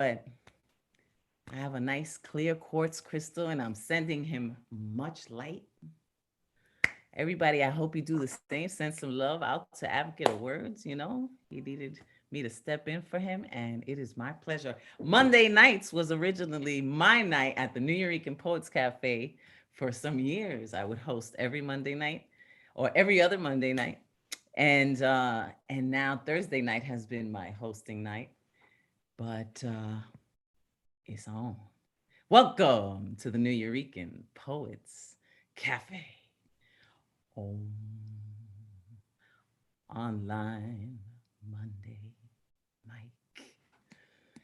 but I have a nice clear quartz crystal and I'm sending him much light. Everybody, I hope you do the same. Send some love out to Advocate of Words. He needed me to step in for him, and it is my pleasure. Monday nights was originally my night at the New Eurekan Poets Cafe. For some years, I would host every Monday night or every other Monday night. And now Thursday night has been my hosting night, but it's on. Welcome to the New Eurekan Poets Cafe. Om. Online Monday, Mike.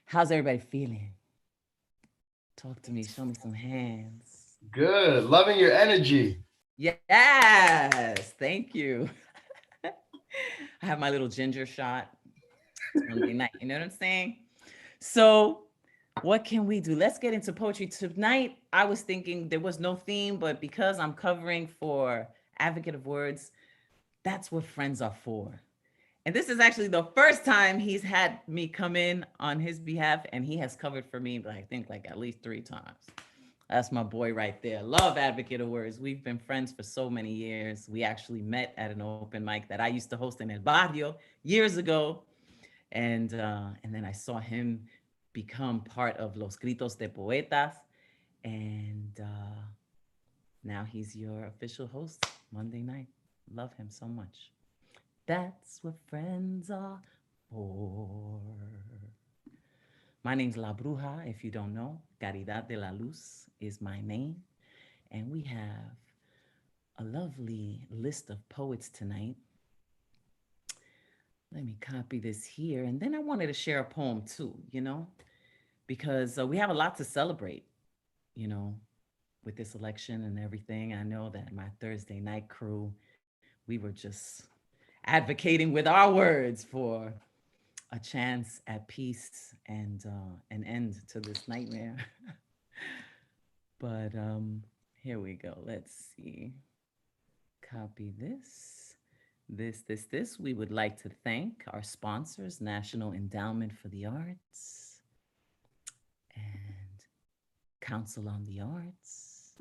How's everybody feeling? Talk to me. Show me some hands. Good. Loving your energy. Yes. Thank you. I have my little ginger shot. It's Monday night. You know what I'm saying? So, what can we do? Let's get into poetry. Tonight, I was thinking there was no theme, but because I'm covering for Advocate of Words, that's what friends are for. And this is actually the first time he's had me come in on his behalf, and he has covered for me, but I think like at least 3 times. That's my boy right there. Love Advocate of Words. We've been friends for so many years. We actually met at an open mic that I used to host in El Barrio years ago. And then I saw him become part of Los Gritos de Poetas. And now he's your official host Monday night. Love him so much. That's what friends are for. My name's La Bruja, if you don't know. Caridad de la Luz is my name. And we have a lovely list of poets tonight. Let me copy this here. And then I wanted to share a poem too, because we have a lot to celebrate, you know, with this election and everything. I know that my Thursday night crew, we were just advocating with our words for a chance at peace and an end to this nightmare. But here we go. Let's see. Copy this. This. We would like to thank our sponsors, National Endowment for the Arts and Council on the Arts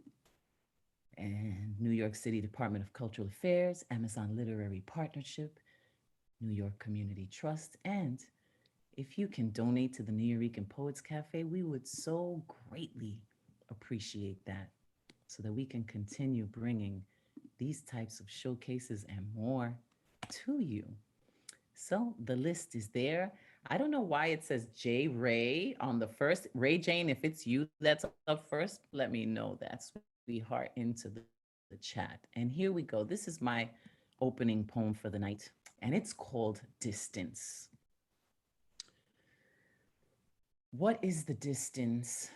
and New York City Department of Cultural Affairs, Amazon Literary Partnership, New York Community Trust, and if you can donate to the New Eurekan Poets Cafe, we would so greatly appreciate that so that we can continue bringing these types of showcases and more to you. So the list is there. I don't know why it says J. Ray on the first. Ray Jane, if it's you that's up first, let me know that, sweetheart, into the chat. And here we go. This is my opening poem for the night, and it's called Distance. What is the distance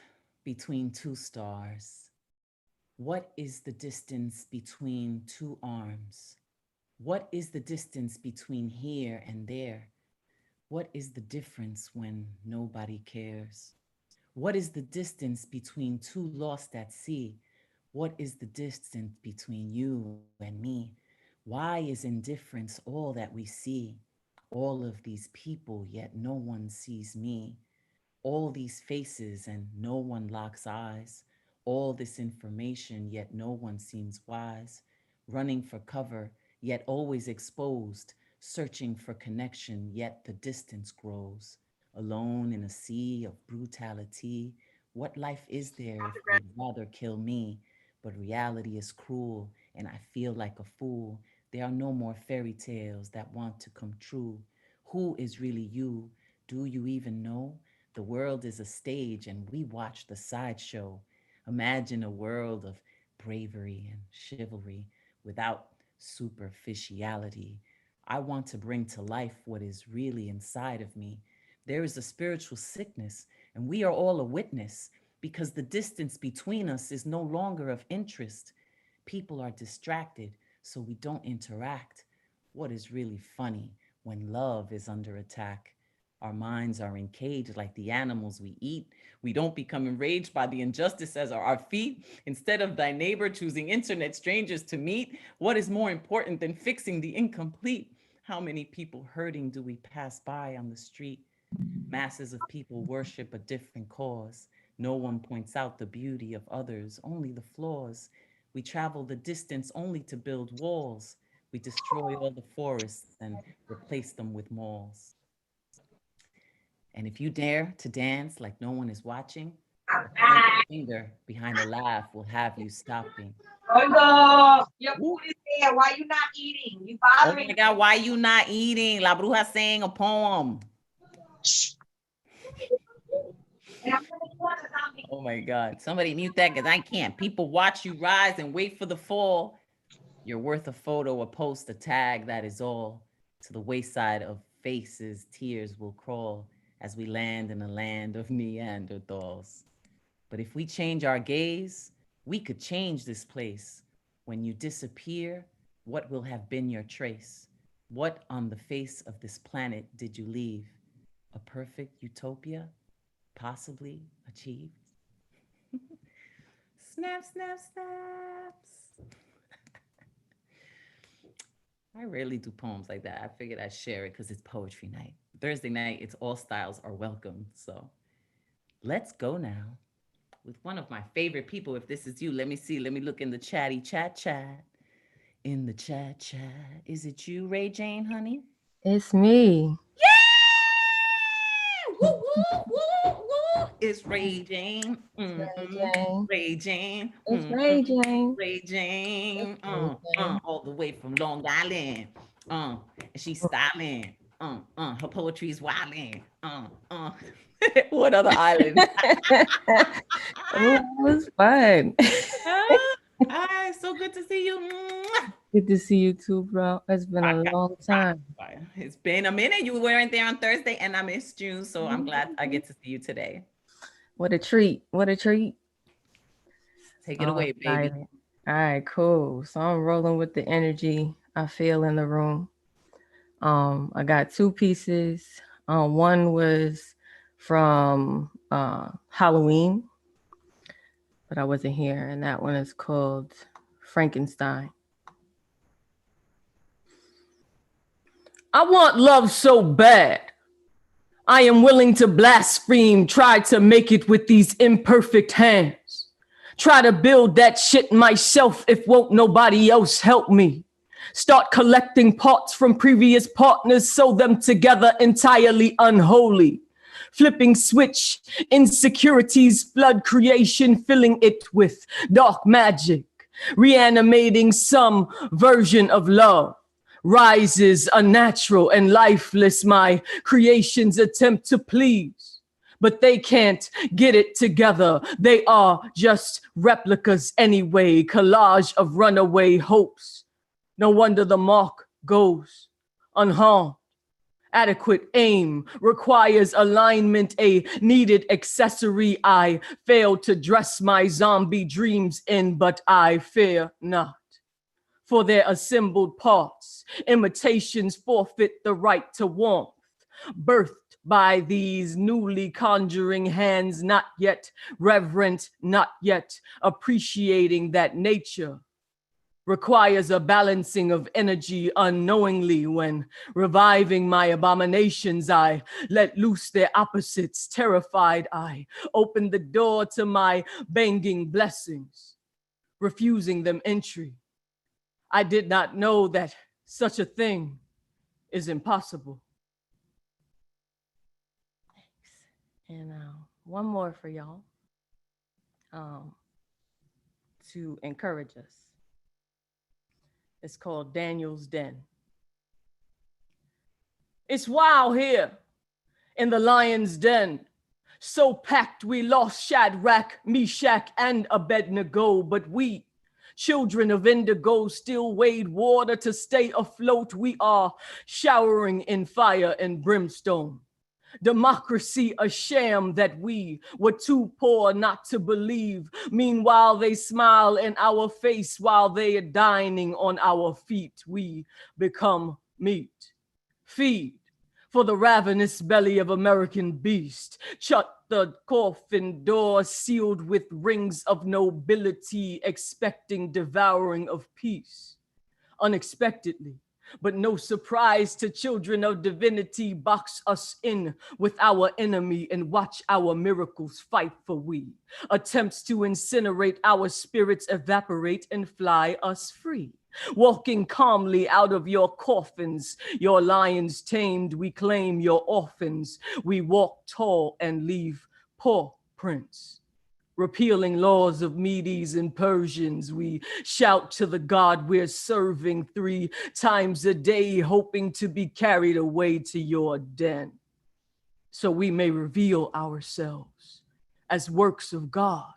between two stars? What is the distance between two arms? What is the distance between here and there? What is the difference when nobody cares? What is the distance between two lost at sea? What is the distance between you and me? Why is indifference all that we see? All of these people, yet no one sees me. All these faces, and no one locks eyes. All this information, yet no one seems wise. Running for cover, yet always exposed. Searching for connection, yet the distance grows. Alone in a sea of brutality. What life is there if you'd rather kill me? But reality is cruel, and I feel like a fool. There are no more fairy tales that want to come true. Who is really you? Do you even know? The world is a stage, and we watch the sideshow. Imagine a world of bravery and chivalry without superficiality. I want to bring to life what is really inside of me. There is a spiritual sickness, and we are all a witness because the distance between us is no longer of interest. People are distracted, so we don't interact. What is really funny when love is under attack? Our minds are encaged like the animals we eat. We don't become enraged by the injustice as are our feet. Instead of thy neighbor choosing internet strangers to meet, what is more important than fixing the incomplete? How many people hurting do we pass by on the street? Masses of people worship a different cause. No one points out the beauty of others, only the flaws. We travel the distance only to build walls. We destroy all the forests and replace them with malls. And if you dare to dance like no one is watching, a pointed finger behind a laugh will have you stopping. Oigo, your Woo. food is there. Why you not eating? You Oh bothering my God, why you not eating? La Bruja sang a poem. me. Oh my God. Somebody mute that because I can't. People watch you rise and wait for the fall. You're worth a photo, a post, a tag, that is all. To the wayside of faces, tears will crawl as we land in a land of Neanderthals. But if we change our gaze, we could change this place. When you disappear, what will have been your trace? What on the face of this planet did you leave? A perfect utopia, possibly achieved? Snap, snap, snaps. I rarely do poems like that. I figured I'd share it because it's poetry night. Thursday night, it's all styles are welcome. So let's go now with one of my favorite people. If this is you, let me see. Let me look in the chatty chat. In the chat. Is it you, Ray Jane, honey? It's me. Woo, woo, woo, woo. It's Ray Jane. Ray Jane. It's Ray Jane. Ray Jane. All the way from Long Island. And she's styling. Her poetry's wildin'. What other island? It was fun. Hi, so good to see you. Good to see you too, bro. It's been a long time. It's been a minute. You weren't there on Thursday and I missed you. So I'm glad I get to see you today. What a treat. What a treat. Take it away, baby. All right, cool. So I'm rolling with the energy I feel in the room. I got two pieces. One was from Halloween, but I wasn't here. And that one is called Frankenstein. I want love so bad. I am willing to blaspheme, try to make it with these imperfect hands. Try to build that shit myself if won't nobody else help me. Start collecting parts from previous partners, sew them together entirely unholy. Flipping switch, insecurities, flood creation, filling it with dark magic. Reanimating some version of love. Rises unnatural and lifeless, my creations attempt to please. But they can't get it together. They are just replicas anyway, collage of runaway hopes. No wonder the mark goes unharmed. Adequate aim requires alignment, a needed accessory I failed to dress my zombie dreams in, but I fear not. For their assembled parts, imitations forfeit the right to warmth, birthed by these newly conjuring hands, not yet reverent, not yet appreciating that nature requires a balancing of energy unknowingly. When reviving my abominations, I let loose their opposites. Terrified, I opened the door to my banging blessings, refusing them entry. I did not know that such a thing is impossible. Thanks. And one more for y'all to encourage us. It's called Daniel's Den. It's wild here in the lion's den. So packed we lost Shadrach, Meshach, and Abednego, but we, children of indigo, still wade water to stay afloat. We are showering in fire and brimstone. Democracy a sham that we were too poor not to believe. Meanwhile, they smile in our face while they are dining on our feet. We become meat. Feed for the ravenous belly of American beast. Shut the coffin door sealed with rings of nobility, expecting devouring of peace. Unexpectedly, But no surprise to children of divinity, box us in with our enemy and watch our miracles fight for we. Attempts to incinerate our spirits evaporate and fly us free. Walking calmly out of your coffins, your lions tamed, we claim your orphans. We walk tall and leave paw prints. Repealing laws of Medes and Persians, we shout to the God we're serving 3 times a day, hoping to be carried away to your den, so we may reveal ourselves as works of God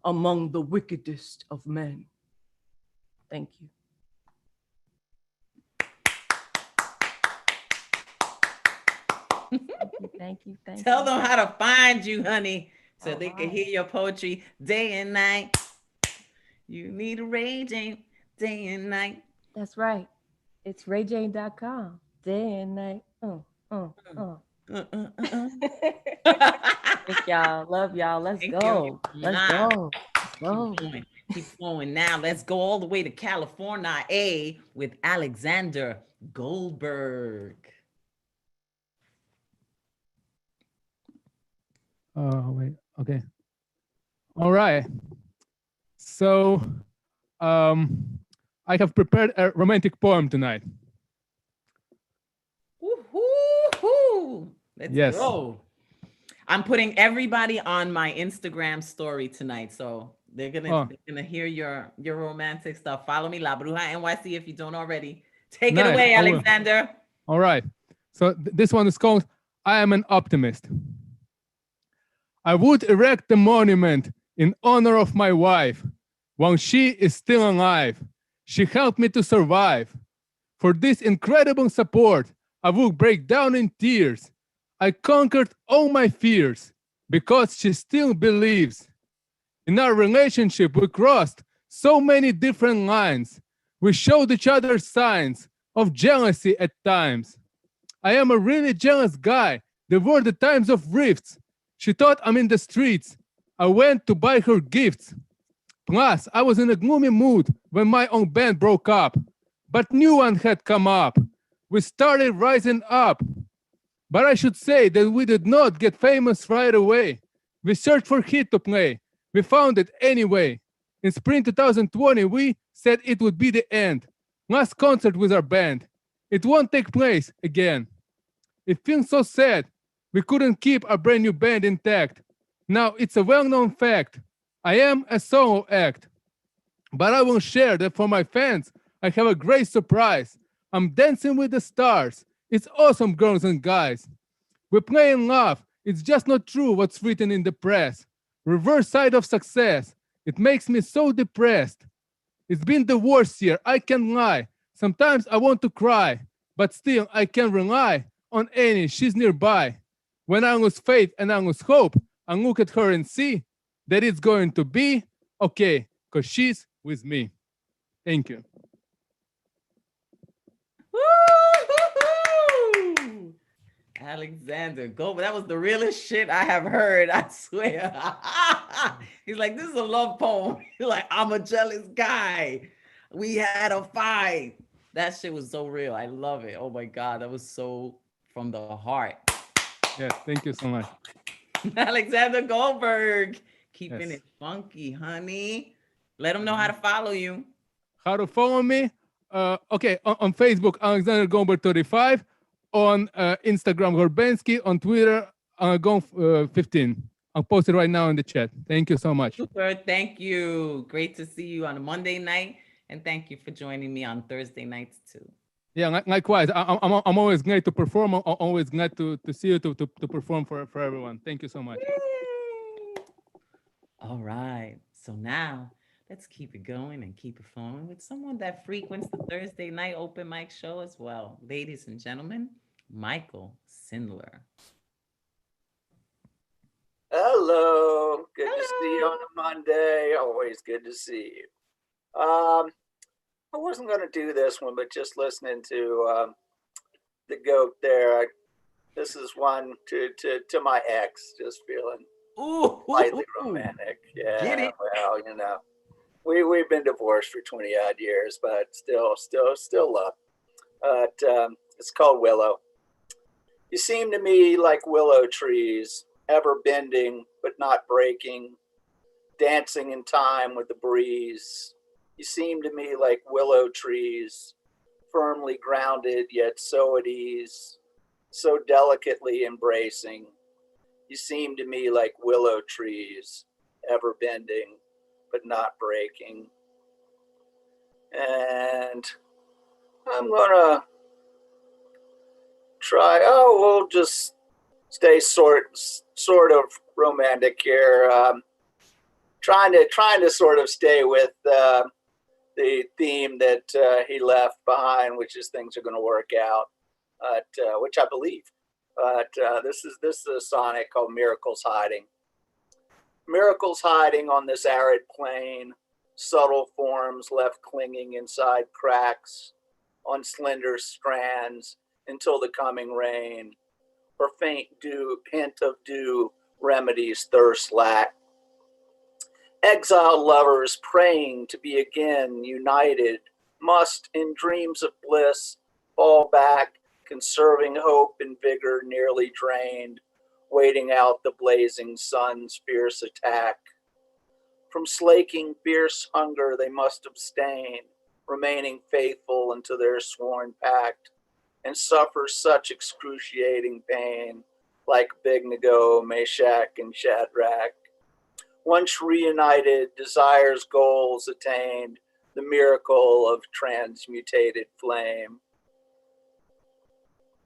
among the wickedest of men. Thank you. Thank you. Tell them how to find you, honey, so All they can right. hear your poetry day and night. You need a raging day and night. That's right. It's rayjane.com. Day and night. Thank y'all. Love y'all. Let's Thank go. you. Let's Mwah. go. Let's go. Keep going. Now let's go all the way to California with Alexander Goldberg. Wait, okay. All right. So I have prepared a romantic poem tonight. Woo-hoo-hoo. Let's Yes. go. I'm putting everybody on my Instagram story tonight, so they're gonna hear your romantic stuff. Follow me, La Bruja NYC, if you don't already. Take it Nice. away, I will. Alexander. All right. So this one is called I Am an Optimist. I would erect a monument in honor of my wife. While she is still alive, she helped me to survive. For this incredible support, I would break down in tears. I conquered all my fears because she still believes. In our relationship, we crossed so many different lines. We showed each other signs of jealousy at times. I am a really jealous guy. There were the times of rifts. She thought I'm in the streets. I went to buy her gifts. Plus, I was in a gloomy mood when my own band broke up. But new one had come up. We started rising up. But I should say that we did not get famous right away. We searched for hit to play. We found it anyway. In spring 2020, we said it would be the end. Last concert with our band. It won't take place again. It feels so sad. We couldn't keep our brand new band intact. Now it's a well-known fact. I am a solo act. But I will share that for my fans, I have a great surprise. I'm dancing with the stars. It's awesome, girls and guys. We play and laugh. It's just not true what's written in the press. Reverse side of success. It makes me so depressed. It's been the worst year, I can't lie. Sometimes I want to cry, but still I can rely on Annie, she's nearby. When I lose faith and I lose hope, I look at her and see that it's going to be okay, because she's with me. Thank you. Woo-hoo-hoo! Alexander Goldberg, that was the realest shit I have heard, I swear. He's like, this is a love poem. He's like, I'm a jealous guy. We had a fight. That shit was so real. I love it. Oh my God, that was so from the heart. Yes, thank you so much. Alexander Goldberg, keeping Yes. it funky, honey. Let them know how to follow you. How to follow me? Okay, on Facebook, Alexander Goldberg 35. On Instagram, Gorbensky. On Twitter, Go15. I'll post it right now in the chat. Thank you so much. Super, thank you. Great to see you on a Monday night. And thank you for joining me on Thursday nights too. Yeah, likewise. I'm always glad to perform. I'm always glad to see you to perform for everyone. Thank you so much. Yay! All right. So now let's keep it going and keep it flowing with someone that frequents the Thursday night open mic show as well. Ladies and gentlemen, Michael Sindler. Hello. Good to see you on a Monday. Always good to see you. I wasn't going to do this one, but just listening to the goat there, this is one to my ex, just feeling Ooh, slightly romantic. Yeah, Get it. well, you know, we've been divorced for 20 odd years, but still love. It's called Willow. You seem to me like willow trees, ever bending but not breaking, dancing in time with the breeze. You seem to me like willow trees, firmly grounded yet so at ease, so delicately embracing. You seem to me like willow trees, ever bending but not breaking. And I'm gonna try. Oh, we'll just stay sort of romantic here. Trying to sort of stay with the theme that he left behind, which is things are going to work out, which I believe. But this is a sonnet called "Miracles Hiding." Miracles hiding on this arid plain, subtle forms left clinging inside cracks, on slender strands until the coming rain, or faint hint of dew remedies thirst lack. Exiled lovers praying to be again united must, in dreams of bliss, fall back, conserving hope and vigor nearly drained, waiting out the blazing sun's fierce attack. From slaking fierce hunger they must abstain, remaining faithful unto their sworn pact, and suffer such excruciating pain, like Abednego, Meshach, and Shadrach. Once reunited, desires, goals attained, the miracle of transmutated flame.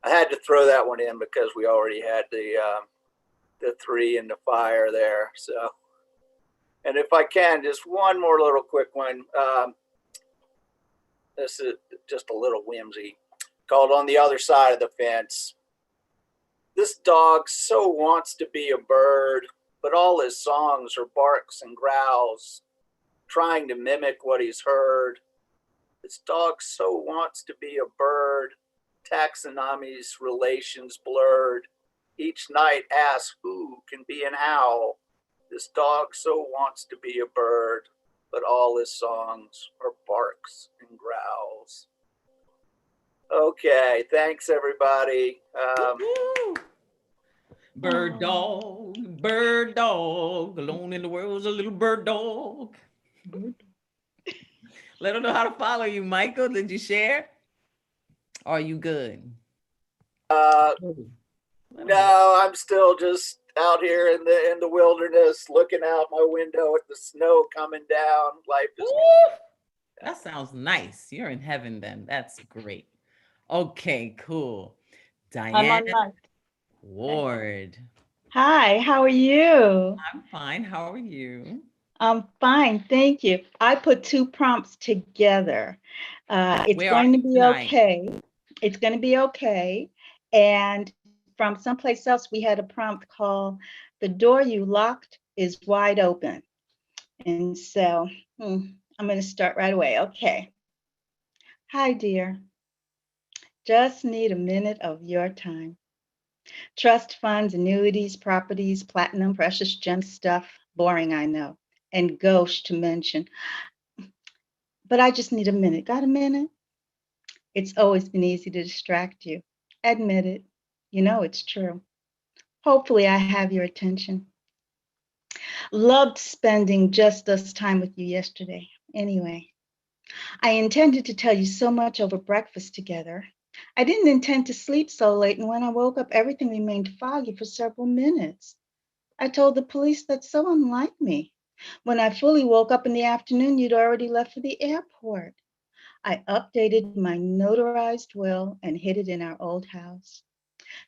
I had to throw that one in because we already had the 3 in the fire there. So, and if I can, just one more little quick one. This is just a little whimsy, called "On the Other Side of the Fence." This dog so wants to be a bird, but all his songs are barks and growls, trying to mimic what he's heard. This dog so wants to be a bird, taxonomy's relations blurred. Each night asks who can be an owl. This dog so wants to be a bird, but all his songs are barks and growls. Okay, thanks everybody. Woo-hoo. Bird dog, alone in the world is a little bird dog. Let them know how to follow you, Michael. Did you share? Are you good? No, I'm still just out here in the wilderness, looking out my window at the snow coming down. Life is. Woo! That sounds nice. You're in heaven then. That's great. Okay, cool. I'm on Diane mic. Ward. Hi, how are you? I'm fine. How are you? I'm fine, thank you. I put 2 prompts together. It's Where going are to you be tonight? okay. It's going to be okay. And from someplace else, we had a prompt called "The Door You Locked is Wide Open." And so I'm going to start right away. Okay. Hi, dear. Just need a minute of your time. Trust funds, annuities, properties, platinum, precious gem stuff. Boring, I know. And gauche to mention. But I just need a minute. Got a minute? It's always been easy to distract you. Admit it. You know it's true. Hopefully I have your attention. Loved spending just this time with you yesterday. Anyway, I intended to tell you so much over breakfast together. I didn't intend to sleep so late, and when I woke up, everything remained foggy for several minutes. I told the police that's so unlike me. When I fully woke up in the afternoon, you'd already left for the airport. I updated my notarized will and hid it in our old house.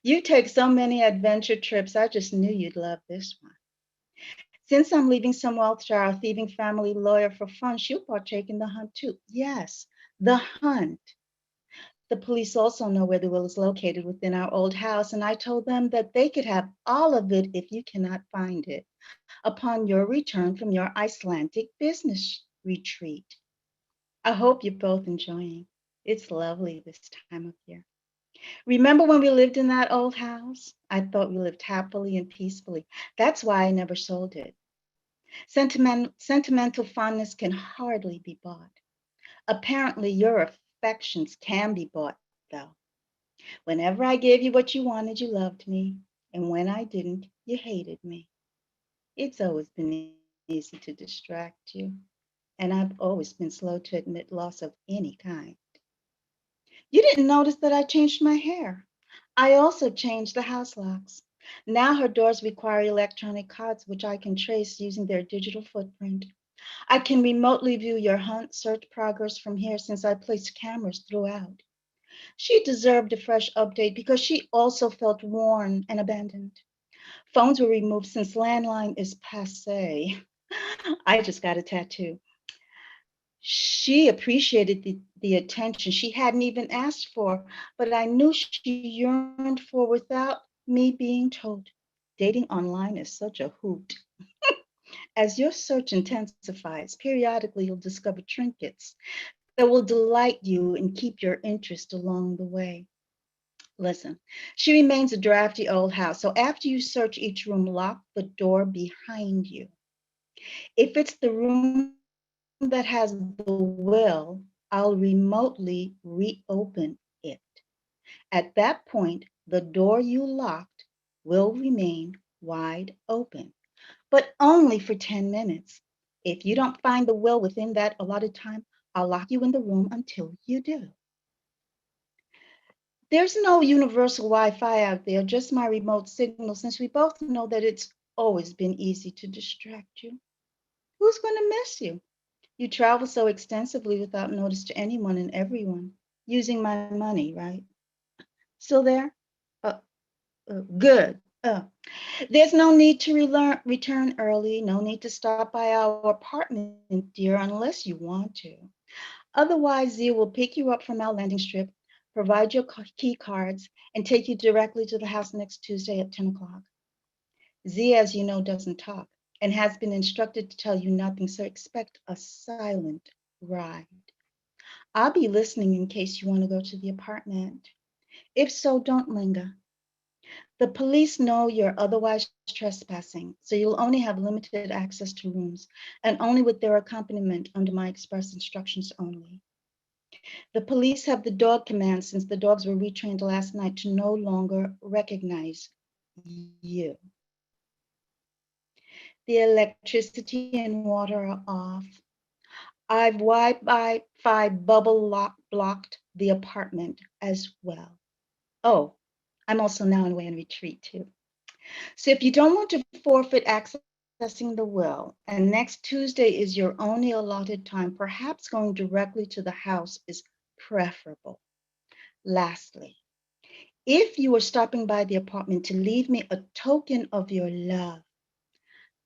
You take so many adventure trips, I just knew you'd love this one. Since I'm leaving some wealth to our thieving family lawyer for fun, she'll partake in the hunt too. Yes, the hunt. The police also know where the will is located within our old house, and I told them that they could have all of it if you cannot find it upon your return from your Icelandic business retreat. I hope you're both enjoying. It's lovely this time of year. Remember when we lived in that old house? I thought we lived happily and peacefully. That's why I never sold it. Sentimental fondness can hardly be bought. Apparently, your affections can be bought though. Whenever I gave you what you wanted, you loved me. And when I didn't, you hated me. It's always been easy to distract you. And I've always been slow to admit loss of any kind. You didn't notice that I changed my hair. I also changed the house locks. Now her doors require electronic cards, which I can trace using their digital footprint. I can remotely view your hunt search progress from here since I placed cameras throughout. She deserved a fresh update because she also felt worn and abandoned. Phones were removed since landline is passe. I just got a tattoo. She appreciated the attention she hadn't even asked for, but I knew she yearned for without me being told. Dating online is such a hoot. As your search intensifies, periodically you'll discover trinkets that will delight you and keep your interest along the way. Listen, she remains a drafty old house, so after you search each room, lock the door behind you. If it's the room that has the will, I'll remotely reopen it. At that point, the door you locked will remain wide open, but only for 10 minutes. If you don't find the will within that allotted time, I'll lock you in the room until you do. There's no universal Wi-Fi out there, just my remote signal, since we both know that it's always been easy to distract you. Who's going to miss you? You travel so extensively without notice to anyone and everyone, using my money, right? Still there? Good. There's no need to return early, no need to stop by our apartment, dear, unless you want to. Otherwise, Zia will pick you up from our landing strip, provide your key cards, and take you directly to the house next Tuesday at 10 o'clock. Zia, as you know, doesn't talk and has been instructed to tell you nothing, so expect a silent ride. I'll be listening in case you want to go to the apartment. If so, don't linger. The police know you're otherwise trespassing, so you'll only have limited access to rooms and only with their accompaniment under my express instructions only. The police have the dog command since the dogs were retrained last night to no longer recognize you. The electricity and water are off. I've Wi-Fi bubble blocked the apartment as well. Oh, I'm also now in way and retreat too. So if you don't want to forfeit accessing the will, and next Tuesday is your only allotted time, perhaps going directly to the house is preferable. Lastly, if you were stopping by the apartment to leave me a token of your love,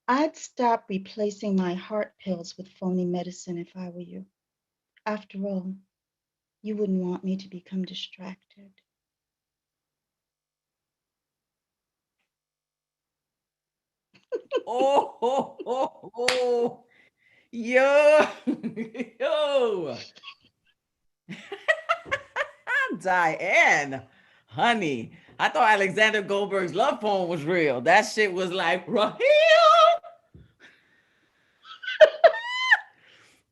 I'd stop replacing my heart pills with phony medicine if I were you. After all, you wouldn't want me to become distracted. Oh. Yo. Yo. Diane, honey, I thought Alexander Goldberg's love poem was real. That shit was like, real.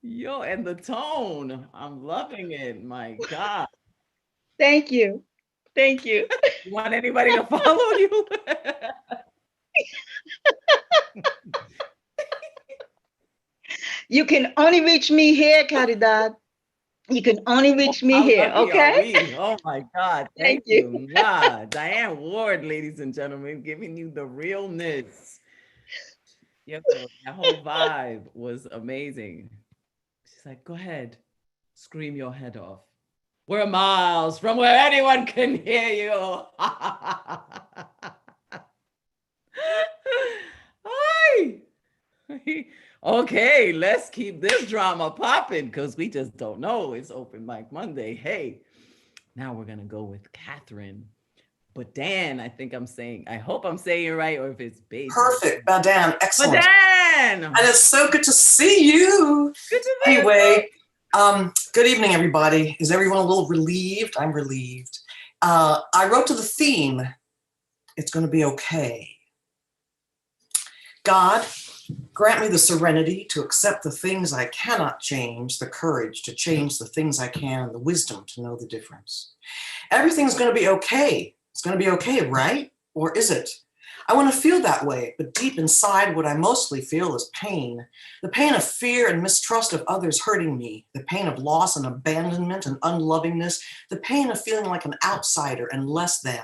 Yo, and the tone, I'm loving it. My God. Thank you. Thank you. You want anybody to follow you? You can only reach me here, Caridad. You can only reach me here, okay? Oh my God. Thank you. Wow. Diane Ward, ladies and gentlemen, giving you the realness. Yeah, that whole vibe was amazing. She's like, go ahead, scream your head off. We're miles from where anyone can hear you. Hi. Okay, let's keep this drama popping because we just don't know. It's Open Mic Monday. Hey, now we're going to go with Catherine. But Dan, I hope I'm saying it right, or if it's based. Perfect, Badan, excellent. Badan! And it's so good to see you. Good to see Anyway, good evening, everybody. Is everyone a little relieved? I'm relieved. I wrote to the theme, it's going to be okay. God, grant me the serenity to accept the things I cannot change, the courage to change the things I can, and the wisdom to know the difference. Everything's going to be okay. It's going to be okay, right? Or is it? I want to feel that way, but deep inside, what I mostly feel is pain. The pain of fear and mistrust of others hurting me, the pain of loss and abandonment and unlovingness, the pain of feeling like an outsider and less than.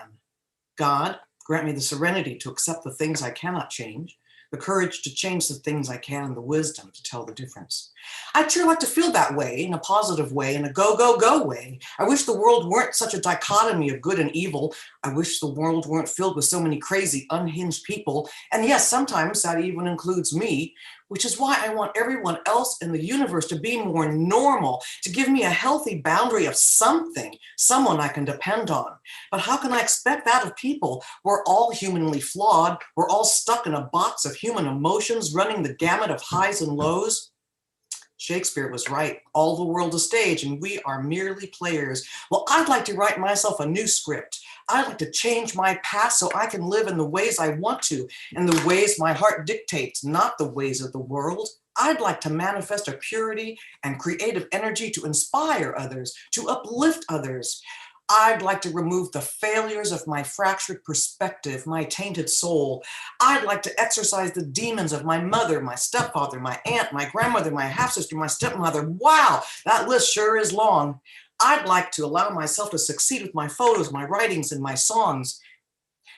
God, grant me the serenity to accept the things I cannot change, the courage to change the things I can, and the wisdom to tell the difference. I'd sure like to feel that way, in a positive way, in a go, go, go way. I wish the world weren't such a dichotomy of good and evil. I wish the world weren't filled with so many crazy, unhinged people. And yes, sometimes that even includes me, which is why I want everyone else in the universe to be more normal, to give me a healthy boundary of something, someone I can depend on. But how can I expect that of people? We're all humanly flawed. We're all stuck in a box of human emotions, running the gamut of highs and lows. Shakespeare was right. All the world a stage, and we are merely players. Well, I'd like to write myself a new script. I'd like to change my past so I can live in the ways I want to, in the ways my heart dictates, not the ways of the world. I'd like to manifest a purity and creative energy to inspire others, to uplift others. I'd like to remove the failures of my fractured perspective, my tainted soul. I'd like to exorcise the demons of my mother, my stepfather, my aunt, my grandmother, my half-sister, my stepmother. Wow, that list sure is long. I'd like to allow myself to succeed with my photos, my writings, and my songs.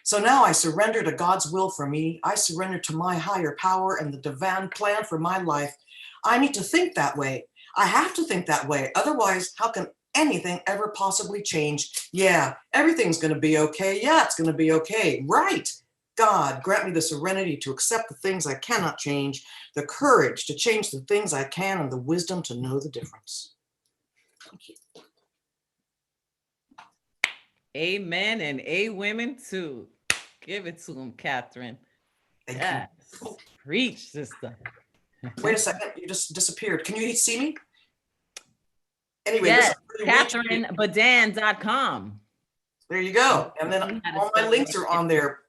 So now I surrender to God's will for me. I surrender to my higher power and the divine plan for my life. I need to think that way. I have to think that way. Otherwise, how can anything ever possibly change? Yeah, everything's going to be okay. Yeah, it's going to be okay. Right. God, grant me the serenity to accept the things I cannot change, the courage to change the things I can, and the wisdom to know the difference. Thank you. Amen and A women too. Give it to him, Catherine. Thank Yes. you. Preach, sister. Wait a second, you just disappeared. Can you see me? Anyway, Yes, this is really CatherineBadan.com. there you go. And then all my links are on there.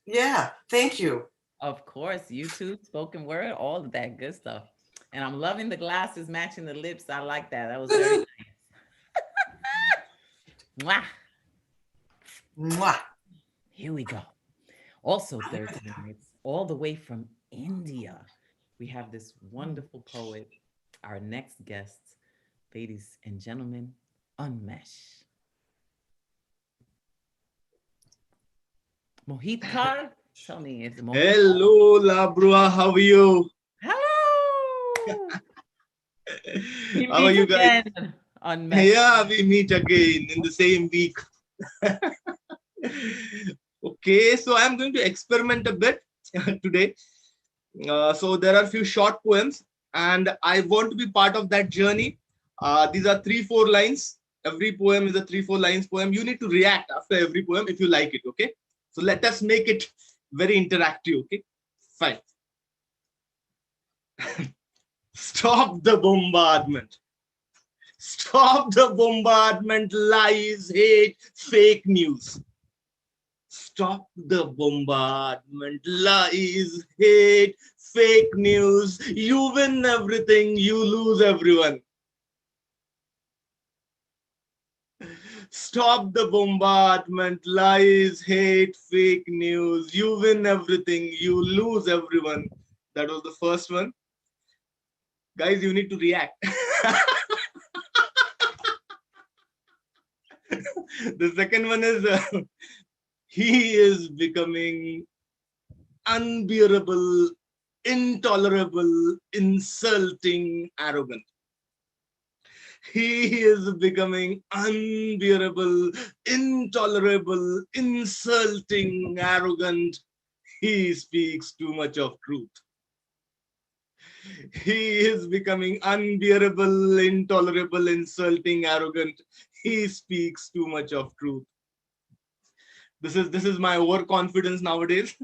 Yeah, thank you. Of course, YouTube, spoken word, all of that good stuff. And I'm loving the glasses matching the lips. I like that. That was very nice. Mwah. Mwah. Here we go. Also, 13 minutes, all the way from India. We have this wonderful poet, our next guest, ladies and gentlemen, Unmesh. Mohit Kar, tell me if Mohit. Hello, Labrua, how are you? Hello. How are you guys? Unmesh. Yeah, we meet again in the same week. Okay, so I'm going to experiment a bit today. So there are a few short poems and I want to be part of that journey. These are 3-4 lines. Every poem is a 3-4 lines poem. You need to react after every poem if you like it, okay? So let us make it very interactive, okay? Fine. Stop the bombardment. Stop the bombardment, lies, hate, fake news. Stop the bombardment, lies, hate, fake news. You win everything, you lose everyone. Stop the bombardment, lies, hate, fake news. You win everything, you lose everyone. That was the first one. Guys, you need to react. The second one is, he is becoming unbearable, intolerable, insulting, arrogant. He is becoming unbearable, intolerable, insulting, arrogant. He speaks too much of truth. He is becoming unbearable, intolerable, insulting, arrogant. He speaks too much of truth. This is my overconfidence nowadays.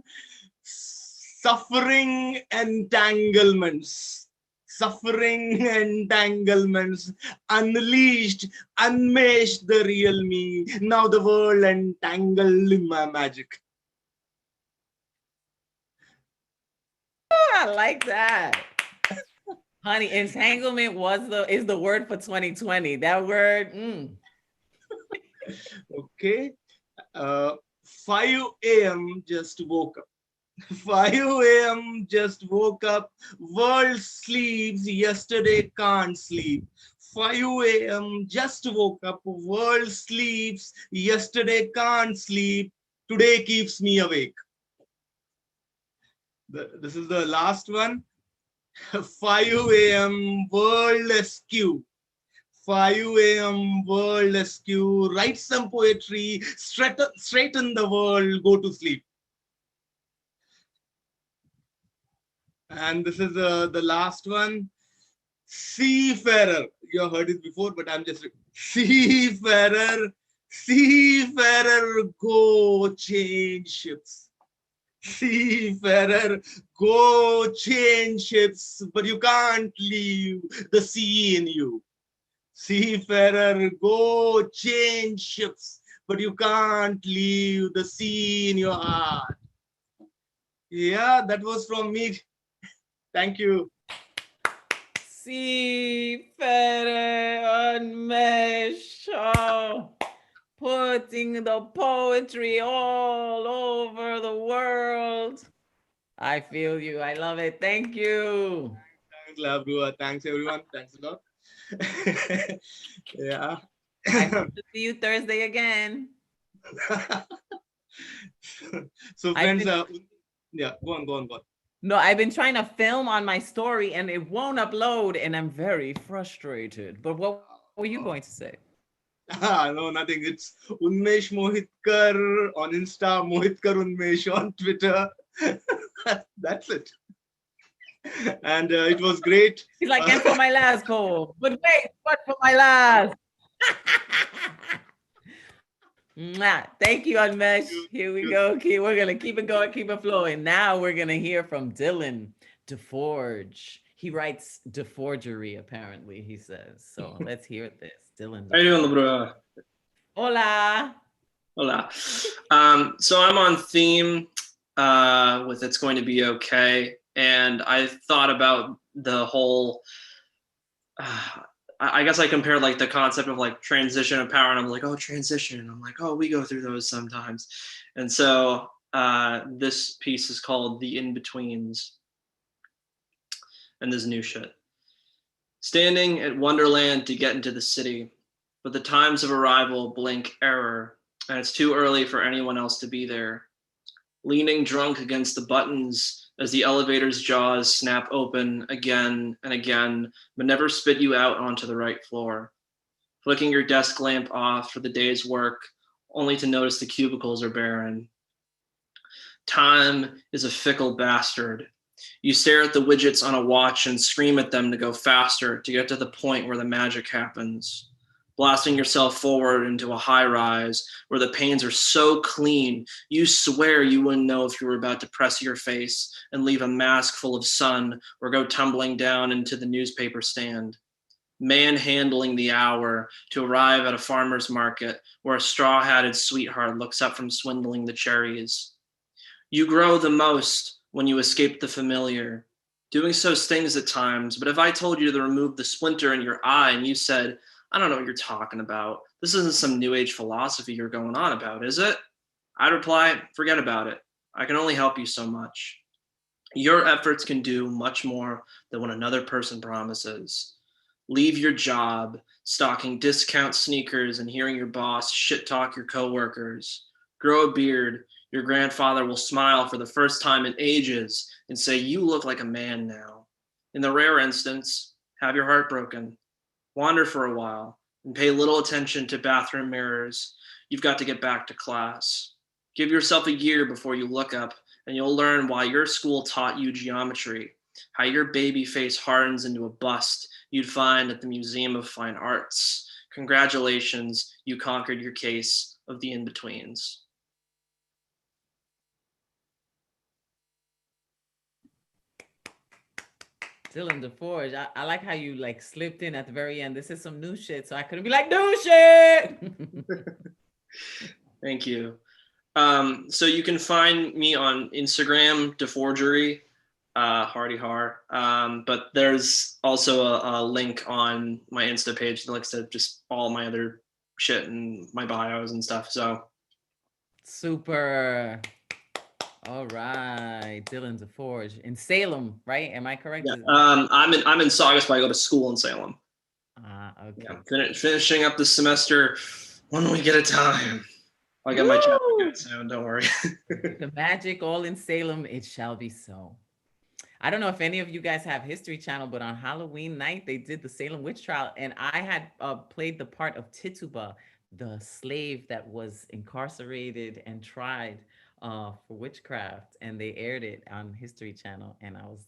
Suffering entanglements. Suffering entanglements. Unleashed, unmeshed the real me. Now the world entangled in my magic. I like that. Honey, entanglement is the word for 2020. That word, Okay. 5 a.m. just woke up. 5 a.m. just woke up. World sleeps. Yesterday can't sleep. 5 a.m. just woke up. World sleeps. Yesterday can't sleep. Today keeps me awake. This is the last one. 5 a.m. world askew. 5 a.m. world askew. Write some poetry. Straighten the world. Go to sleep. And this is the last one. Seafarer. You have heard it before, but I'm just seafarer. Seafarer, go change ships. Seafarer, go change ships, but you can't leave the sea in you. Seafarer, go change ships, but you can't leave the sea in your heart. Yeah, that was from me. Thank you. Seafarer Unmesh. Oh, putting the poetry all over the world. I feel you. I love it. Thank you. Thanks, Labdua. Thanks, everyone. Thanks a lot. Yeah. I hope to see you Thursday again. So, friends, yeah, go on. No, I've been trying to film on my story and it won't upload, and I'm very frustrated. But what were you going to say? No, nothing. It's Unmesh Mohitkar on Insta, Mohitkar Unmesh on Twitter. That's it. And it was great. He's like, and for my last poem. But wait, what for my last? Thank you, Unmesh. Here we go. We're going to keep it going, keep it flowing. Now we're going to hear from Dylan DeForge. He writes DeForgery, apparently, he says. So let's hear this. Dylan. How you doing, LeBron? Hola. Hola. So I'm on theme with It's Going to Be Okay. And I thought about the whole, I guess I compared like the concept of like transition of power, and I'm like, oh, transition. And I'm like, oh, we go through those sometimes. And so this piece is called The In-Betweens. And there's new shit. Standing at Wonderland to get into the city, but the times of arrival blink error, and it's too early for anyone else to be there. Leaning drunk against the buttons as the elevator's jaws snap open again and again, but never spit you out onto the right floor. Flicking your desk lamp off for the day's work, only to notice the cubicles are barren. Time is a fickle bastard. You stare at the widgets on a watch and scream at them to go faster to get to the point where the magic happens. Blasting yourself forward into a high rise where the panes are so clean, you swear you wouldn't know if you were about to press your face and leave a mask full of sun or go tumbling down into the newspaper stand. Manhandling the hour to arrive at a farmer's market where a straw-hatted sweetheart looks up from swindling the cherries. You grow the most when you escape the familiar. Doing so stings at times, but if I told you to remove the splinter in your eye and you said, I don't know what you're talking about. This isn't some new age philosophy you're going on about, is it? I'd reply, forget about it. I can only help you so much. Your efforts can do much more than what another person promises. Leave your job, stocking discount sneakers and hearing your boss shit talk your coworkers. Grow a beard. Your grandfather will smile for the first time in ages and say, you look like a man now. In the rare instance, have your heart broken. Wander for a while and pay little attention to bathroom mirrors. You've got to get back to class. Give yourself a year before you look up, and you'll learn why your school taught you geometry, how your baby face hardens into a bust you'd find at the Museum of Fine Arts. Congratulations, you conquered your case of the in-betweens. Dylan DeForge, I like how you like slipped in at the very end. This is some new shit, so I couldn't be like, new shit. Thank you. So you can find me on Instagram, DeForgery. Hardy Har. But there's also a link on my Insta page that links to just all my other shit and my bios and stuff. So Super. All right, Dylan's a Forge in Salem, right? Am I correct? yeah, I'm in Saugus, but I go to school in Salem. Okay. Yeah, finishing up the semester when we get a time. I'll get my chapter Woo! good soon. Don't worry. The magic all in Salem, it shall be so. I don't know if any of you guys have History Channel, but on Halloween night, they did the Salem witch trial, and I had played the part of Tituba, the slave that was incarcerated and tried for witchcraft, and they aired it on History Channel, and I was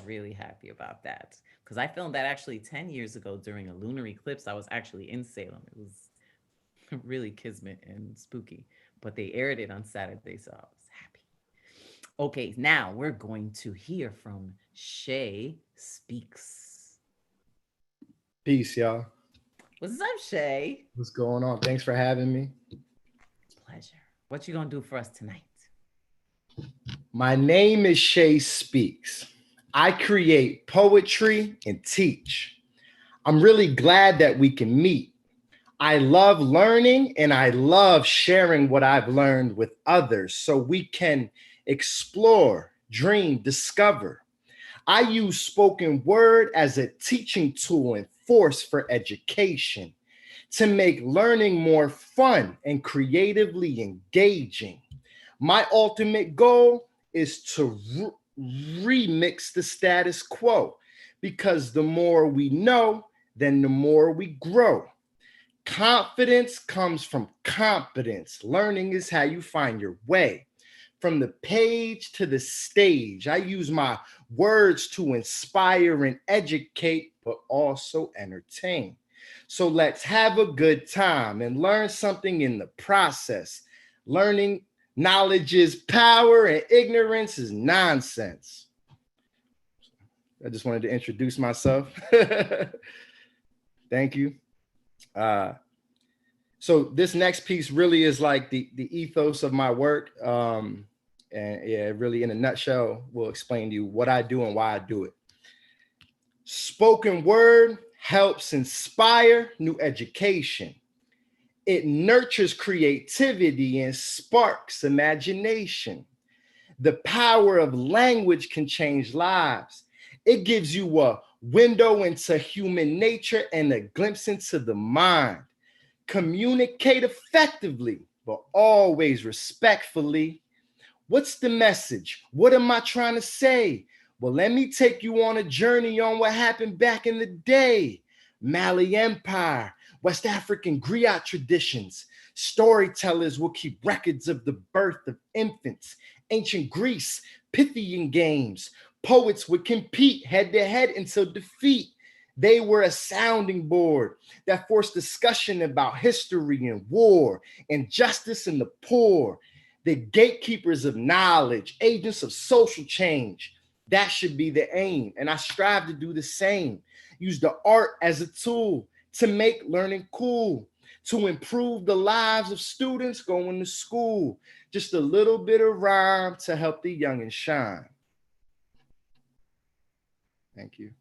really happy about that because I filmed that actually 10 years ago during a lunar eclipse. I was actually in Salem. It was really kismet and spooky, but they aired it on Saturday, so I was happy. Okay, now we're going to hear from Shay Speaks. Peace, y'all. What's up, Shay? What's going on? Thanks for having me. Pleasure. What you gonna do for us tonight? My name is Shay Speaks. I create poetry and teach. I'm really glad that we can meet. I love learning and I love sharing what I've learned with others so we can explore, dream, discover. I use spoken word as a teaching tool and force for education to make learning more fun and creatively engaging. My ultimate goal is to remix the status quo because the more we know, then the more we grow. Confidence comes from competence. Learning is how you find your way. From the page to the stage, I use my words to inspire and educate, but also entertain. So let's have a good time and learn something in the process. Learning knowledge is power and ignorance is nonsense. I just wanted to introduce myself. Thank you. So this next piece really is like the ethos of my work. And yeah, really in a nutshell, will explain to you what I do and why I do it. Spoken word helps inspire new education. It nurtures creativity and sparks imagination. The power of language can change lives. It gives you a window into human nature and a glimpse into the mind. Communicate effectively, but always respectfully. What's the message? What am I trying to say? Well, let me take you on a journey on what happened back in the day. Mali Empire, West African griot traditions. Storytellers will keep records of the birth of infants. Ancient Greece, Pythian games. Poets would compete head to head until defeat. They were a sounding board that forced discussion about history and war, injustice and the poor. The gatekeepers of knowledge, agents of social change. That should be the aim. And I strive to do the same. Use the art as a tool to make learning cool, to improve the lives of students going to school. Just a little bit of rhyme to help the young and shine. Thank you.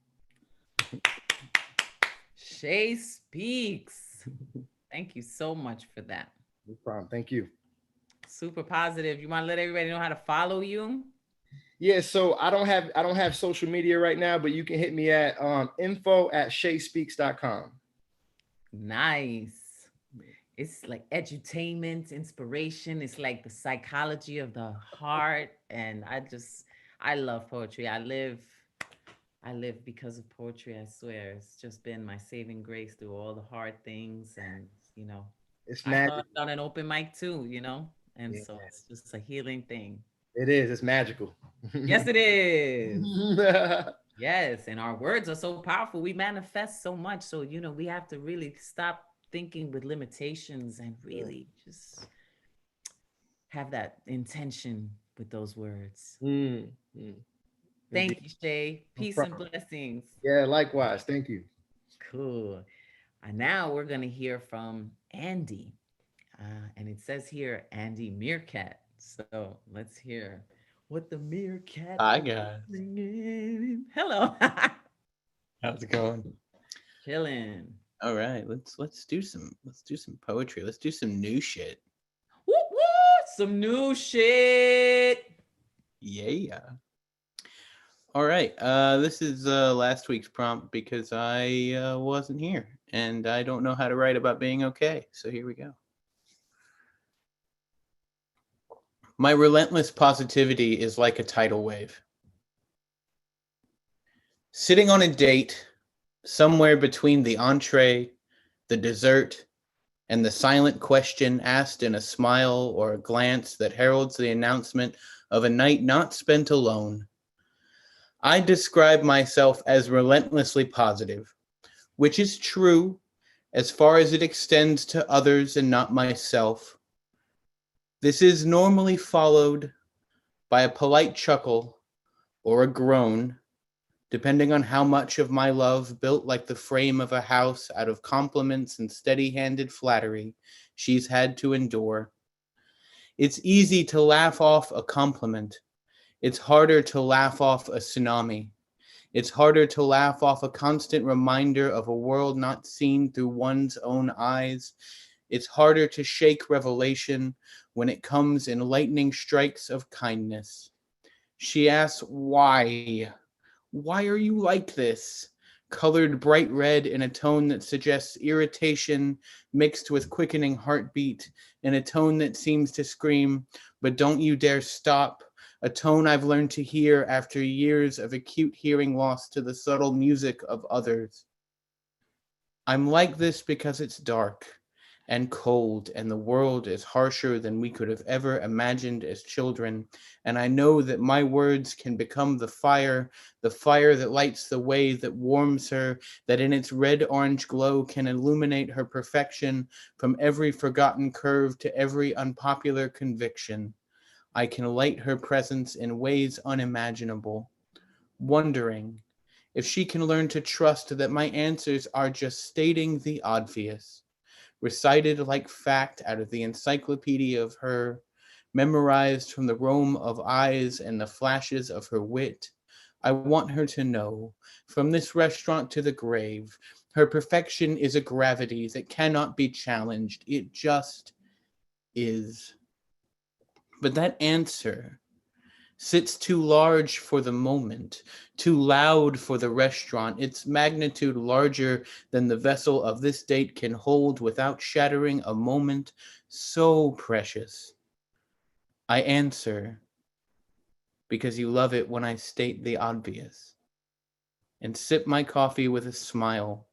Shay Speaks. Thank you so much for that. No problem. Thank you. Super positive. You want to let everybody know how to follow you? Yeah, so I don't have social media right now, but you can hit me at info@shayspeaks.com. Nice. It's like edutainment, inspiration. It's like the psychology of the heart. And I love poetry. I live because of poetry, I swear. It's just been my saving grace through all the hard things. And, you know, It's I magic. thought on an open mic too, you know? And Yeah. so it's just a healing thing. It is. It's magical. Yes, it is. Yes. And our words are so powerful. We manifest so much. So, you know, we have to really stop thinking with limitations and really just have that intention with those words. Thank you, Shay. Peace and blessings. Yeah, likewise. Thank you. Cool. And now we're going to hear from Andy. And it says here, Andy Meerkat. So let's hear What the meerkat Hi is guys. singing. Hello. How's it going? Chilling. All right, let's do some poetry. Let's do some new shit. Woo woo! Some new shit. Yeah. All right. This is last week's prompt because I wasn't here and I don't know how to write about being okay. So here we go. My relentless positivity is like a tidal wave. Sitting on a date somewhere between the entree, the dessert, and the silent question asked in a smile or a glance that heralds the announcement of a night not spent alone, I describe myself as relentlessly positive, which is true as far as it extends to others and not myself. This is normally followed by a polite chuckle or a groan, depending on how much of my love, built like the frame of a house out of compliments and steady-handed flattery, she's had to endure. It's easy to laugh off a compliment. It's harder to laugh off a tsunami. It's harder to laugh off a constant reminder of a world not seen through one's own eyes. It's harder to shake revelation when it comes in lightning strikes of kindness. She asks, why? Why are you like this? Colored bright red in a tone that suggests irritation mixed with quickening heartbeat, in a tone that seems to scream, but don't you dare stop. A tone I've learned to hear after years of acute hearing loss to the subtle music of others. I'm like this because it's dark and cold, and the world is harsher than we could have ever imagined as children. And I know that my words can become the fire that lights the way, that warms her, that in its red-orange glow can illuminate her perfection from every forgotten curve to every unpopular conviction. I can light her presence in ways unimaginable, wondering if she can learn to trust that my answers are just stating the obvious, recited like fact out of the encyclopedia of her, memorized from the roam of eyes and the flashes of her wit. I want her to know, from this restaurant to the grave, her perfection is a gravity that cannot be challenged. It just is. But that answer sits too large for the moment, too loud for the restaurant, its magnitude larger than the vessel of this date can hold without shattering a moment so precious. I answer because you love it when I state the obvious, and sip my coffee with a smile,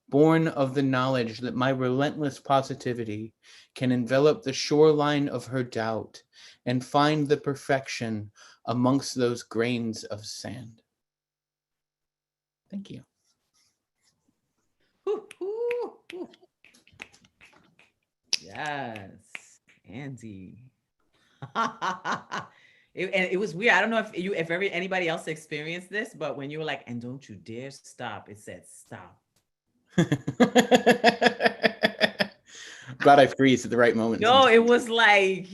born of the knowledge that my relentless positivity can envelop the shoreline of her doubt and find the perfection amongst those grains of sand. Thank you. Ooh, ooh, ooh. Yes, Andy. And it was weird. I don't know if anybody else experienced this, but when you were like, and don't you dare stop, it said stop. Glad I freeze at the right moment. No, it was like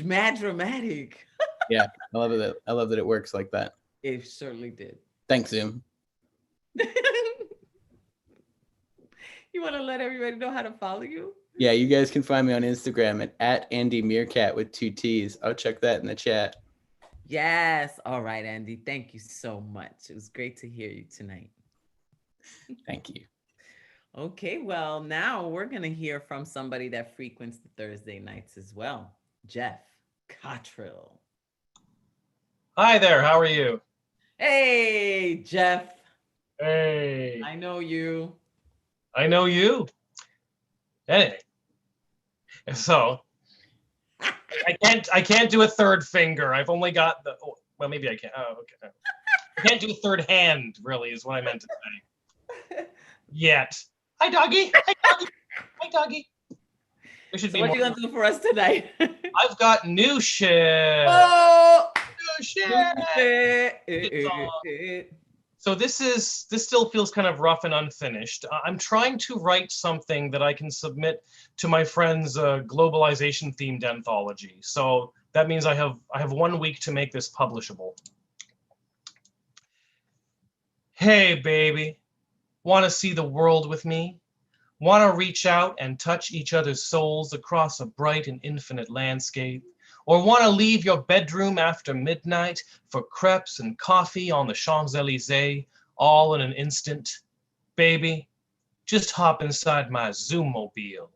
mad dramatic. Yeah, I love it. I love that it works like that. It certainly did. Thanks, Zoom. You want to let everybody know how to follow you? Yeah, you guys can find me on Instagram at Andy Meerkat with 2 T's. I'll check that in the chat. Yes. All right, Andy. Thank you so much. It was great to hear you tonight. Thank you. Okay, well, now we're going to hear from somebody that frequents the Thursday nights as well. Jeff Cartrill. Hi there. How are you? Hey, Jeff. Hey. I know you. I know you. Hey. So I can't do a third finger. I've only got the well, maybe I can. Oh, okay. I can't do a third hand, really, is what I meant to say. Yet. Hi, doggy. Hi, doggy. Hi, doggy. There should So be what more. you gonna do for us tonight? I've got new shit. Oh, New shit. So this still feels kind of rough and unfinished. I'm trying to write something that I can submit to my friend's globalization themed anthology. So That means I have 1 week to make this publishable. Hey, baby, want to see the world with me? Want to reach out and touch each other's souls across a bright and infinite landscape? Or want to leave your bedroom after midnight for crepes and coffee on the Champs-Élysées, all in an instant? Baby, just hop inside my Zoom-mobile.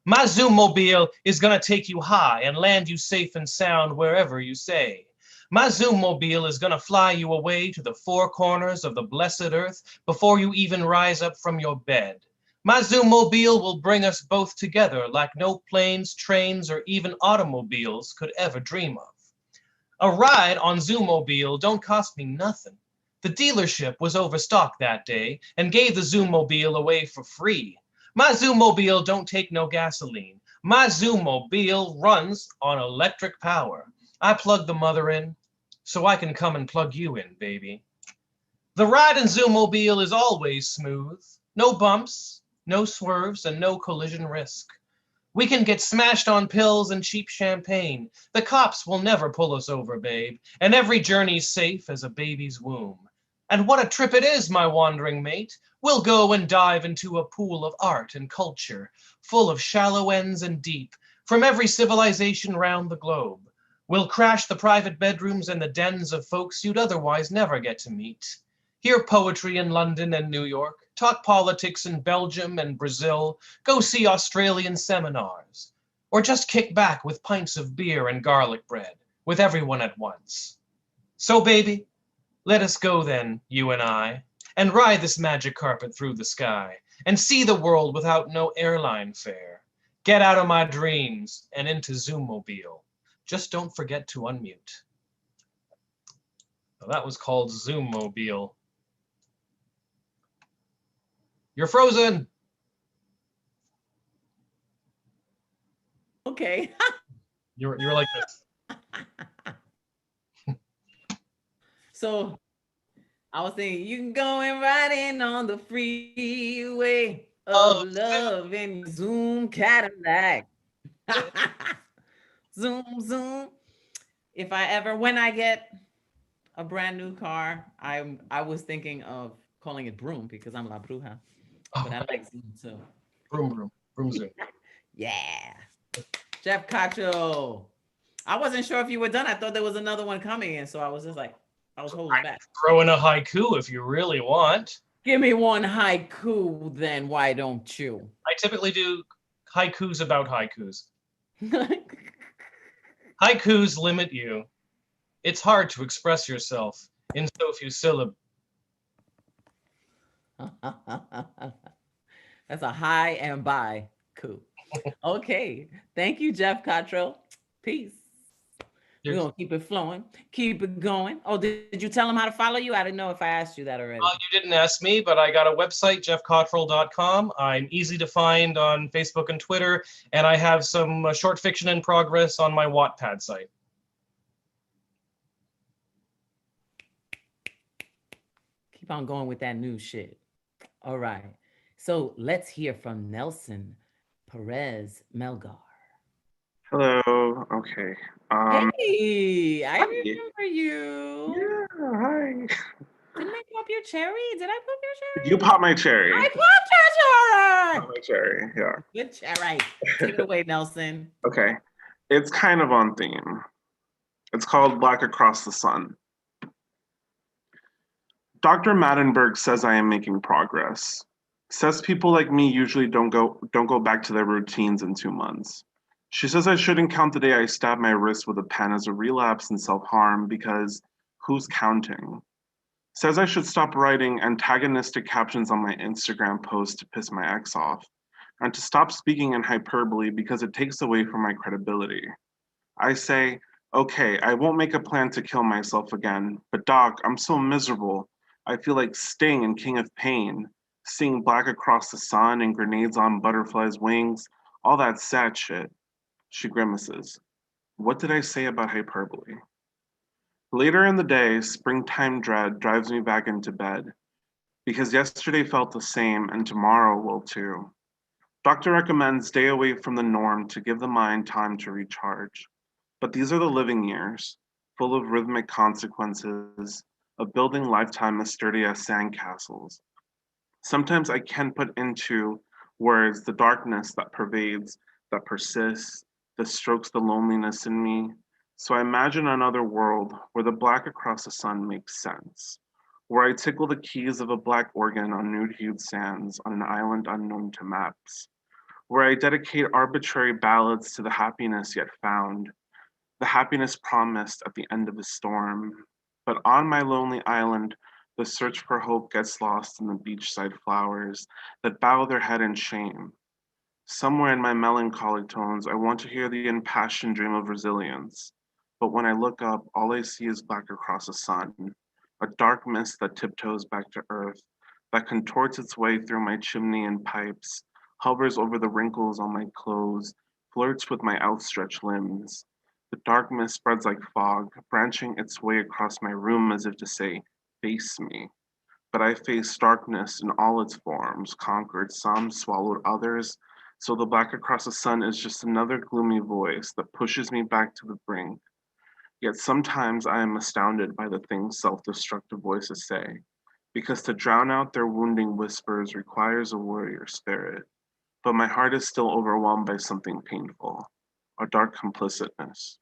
My Zoom-mobile is going to take you high and land you safe and sound wherever you say. My Zoom-mobile is going to fly you away to the four corners of the blessed earth before you even rise up from your bed. My Zoom-mobile will bring us both together like no planes, trains, or even automobiles could ever dream of. A ride on Zoom-mobile don't cost me nothing. The dealership was overstocked that day and gave the Zoom-mobile away for free. My Zoom-mobile don't take no gasoline. My Zoom-mobile runs on electric power. I plug the mother in so I can come and plug you in, baby. The ride in Zoom-mobile is always smooth. No bumps, no swerves, and no collision risk. We can get smashed on pills and cheap champagne. The cops will never pull us over, babe, and every journey's safe as a baby's womb. And what a trip it is, my wandering mate. We'll go and dive into a pool of art and culture, full of shallow ends and deep, from every civilization round the globe. We'll crash the private bedrooms and the dens of folks you'd otherwise never get to meet. Hear poetry in London and New York, talk politics in Belgium and Brazil, go see Australian seminars, or just kick back with pints of beer and garlic bread with everyone at once. So, baby, let us go then, you and I, and ride this magic carpet through the sky and see the world without no airline fare. Get out of my dreams and into Zoom-mobile. Just don't forget to unmute. Well, that was called Zoom-mobile. You're frozen. Okay. You're like this. So I was thinking, you can go and ride in on the freeway of love in your Zoom Cadillac. Zoom, zoom. When I get a brand new car, I was thinking of calling it Broom because I'm La Bruja. But I like Zoom too. Broom Zoom. Yeah. Jeff Cartrill. I wasn't sure if you were done. I thought there was another one coming in, so I was just like, I was holding back. Throw in a haiku if you really want. Give me one haiku, then why don't you? I typically do haikus about haikus. Haikus limit you. It's hard to express yourself in so few syllables. That's a high and by coup. Okay. Thank you, Jeff Cartrill. Peace. We're going to keep it flowing. Keep it going. Oh, did you tell them how to follow you? I didn't know if I asked you that already. You didn't ask me, but I got a website, jeffcottrell.com. I'm easy to find on Facebook and Twitter, and I have some short fiction in progress on my Wattpad site. Keep on going with that new shit. All right. So let's hear from Nelson Perez Melgar. Hello. Okay. Hey, I hi. remember you. Yeah. Hi. Didn't I pop your cherry? Did I pop your cherry? You popped my cherry. I popped your cherry. Popped my cherry. Yeah. Good cherry. Take it away, Nelson. Okay. It's kind of on theme. It's called Black Across the Sun. Dr. Mattenberg says I am making progress. Says people like me usually don't go back to their routines in 2 months. She says I shouldn't count the day I stabbed my wrist with a pen as a relapse in self-harm because who's counting? Says I should stop writing antagonistic captions on my Instagram posts to piss my ex off, and to stop speaking in hyperbole because it takes away from my credibility. I say, okay, I won't make a plan to kill myself again, but Doc, I'm so miserable. I feel like Sting in King of Pain, seeing black across the sun and grenades on butterflies' wings, all that sad shit. She grimaces. What did I say about hyperbole? Later in the day, springtime dread drives me back into bed, because yesterday felt the same and tomorrow will too. Doctor recommends stay away from the norm to give the mind time to recharge. But these are the living years, full of rhythmic consequences, of building lifetime as sturdy as sandcastles. Sometimes I can put into words the darkness that pervades, that persists, that strokes the loneliness in me. So I imagine another world where the black across the sun makes sense, where I tickle the keys of a black organ on nude-hued sands on an island unknown to maps, where I dedicate arbitrary ballads to the happiness yet found, the happiness promised at the end of a storm. But on my lonely island, the search for hope gets lost in the beachside flowers that bow their head in shame. Somewhere in my melancholy tones, I want to hear the impassioned dream of resilience. But when I look up, all I see is black across the sun, a dark mist that tiptoes back to earth, that contorts its way through my chimney and pipes, hovers over the wrinkles on my clothes, flirts with my outstretched limbs. The dark mist spreads like fog, branching its way across my room as if to say, face me. But I face darkness in all its forms, conquered some, swallowed others. So the black across the sun is just another gloomy voice that pushes me back to the brink. Yet sometimes I am astounded by the things self-destructive voices say, because to drown out their wounding whispers requires a warrior spirit. But my heart is still overwhelmed by something painful, a dark complicitness.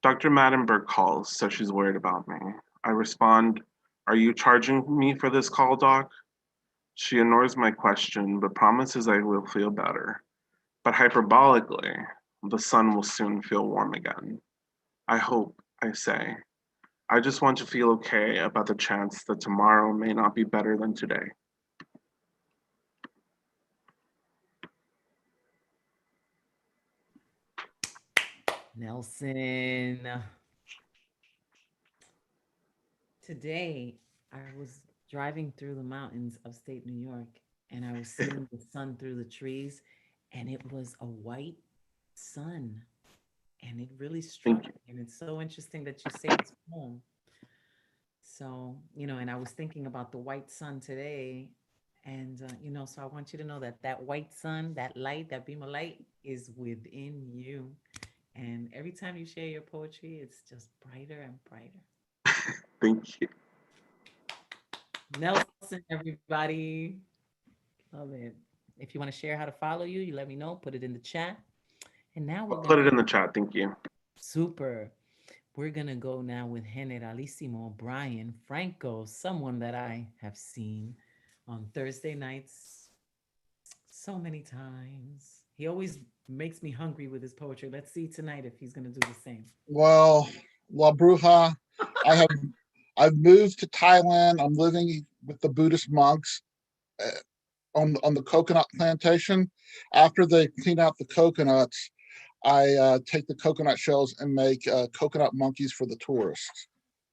Dr. Maddenberg calls, says she's worried about me. I respond, "Are you charging me for this call, Doc?" She ignores my question, but promises I will feel better. But hyperbolically, the sun will soon feel warm again. I hope, I say. I just want to feel okay about the chance that tomorrow may not be better than today. Nelson. Today, I was driving through the mountains of state New York and I was seeing the sun through the trees, and it was a white sun. And it really struck Thank you. me. And it's so interesting that you say it's home. So, and I was thinking about the white sun today. And, so I want you to know that that white sun, that light, that beam of light is within you. And every time you share your poetry, it's just brighter and brighter. Thank you. Nelson, everybody. Love it. If you want to share how to follow you, you let me know. Put it in the chat. And now we're I'll going put to it in the chat. Thank you. super. We're going to go now with Generalissimo Brian Franco, someone that I have seen on Thursday nights so many times. He always makes me hungry with his poetry. Let's see tonight if he's going to do the same. Well, La Bruja, I've moved to Thailand. I'm living with the Buddhist monks on the coconut plantation. After they clean out the coconuts, I take the coconut shells and make coconut monkeys for the tourists.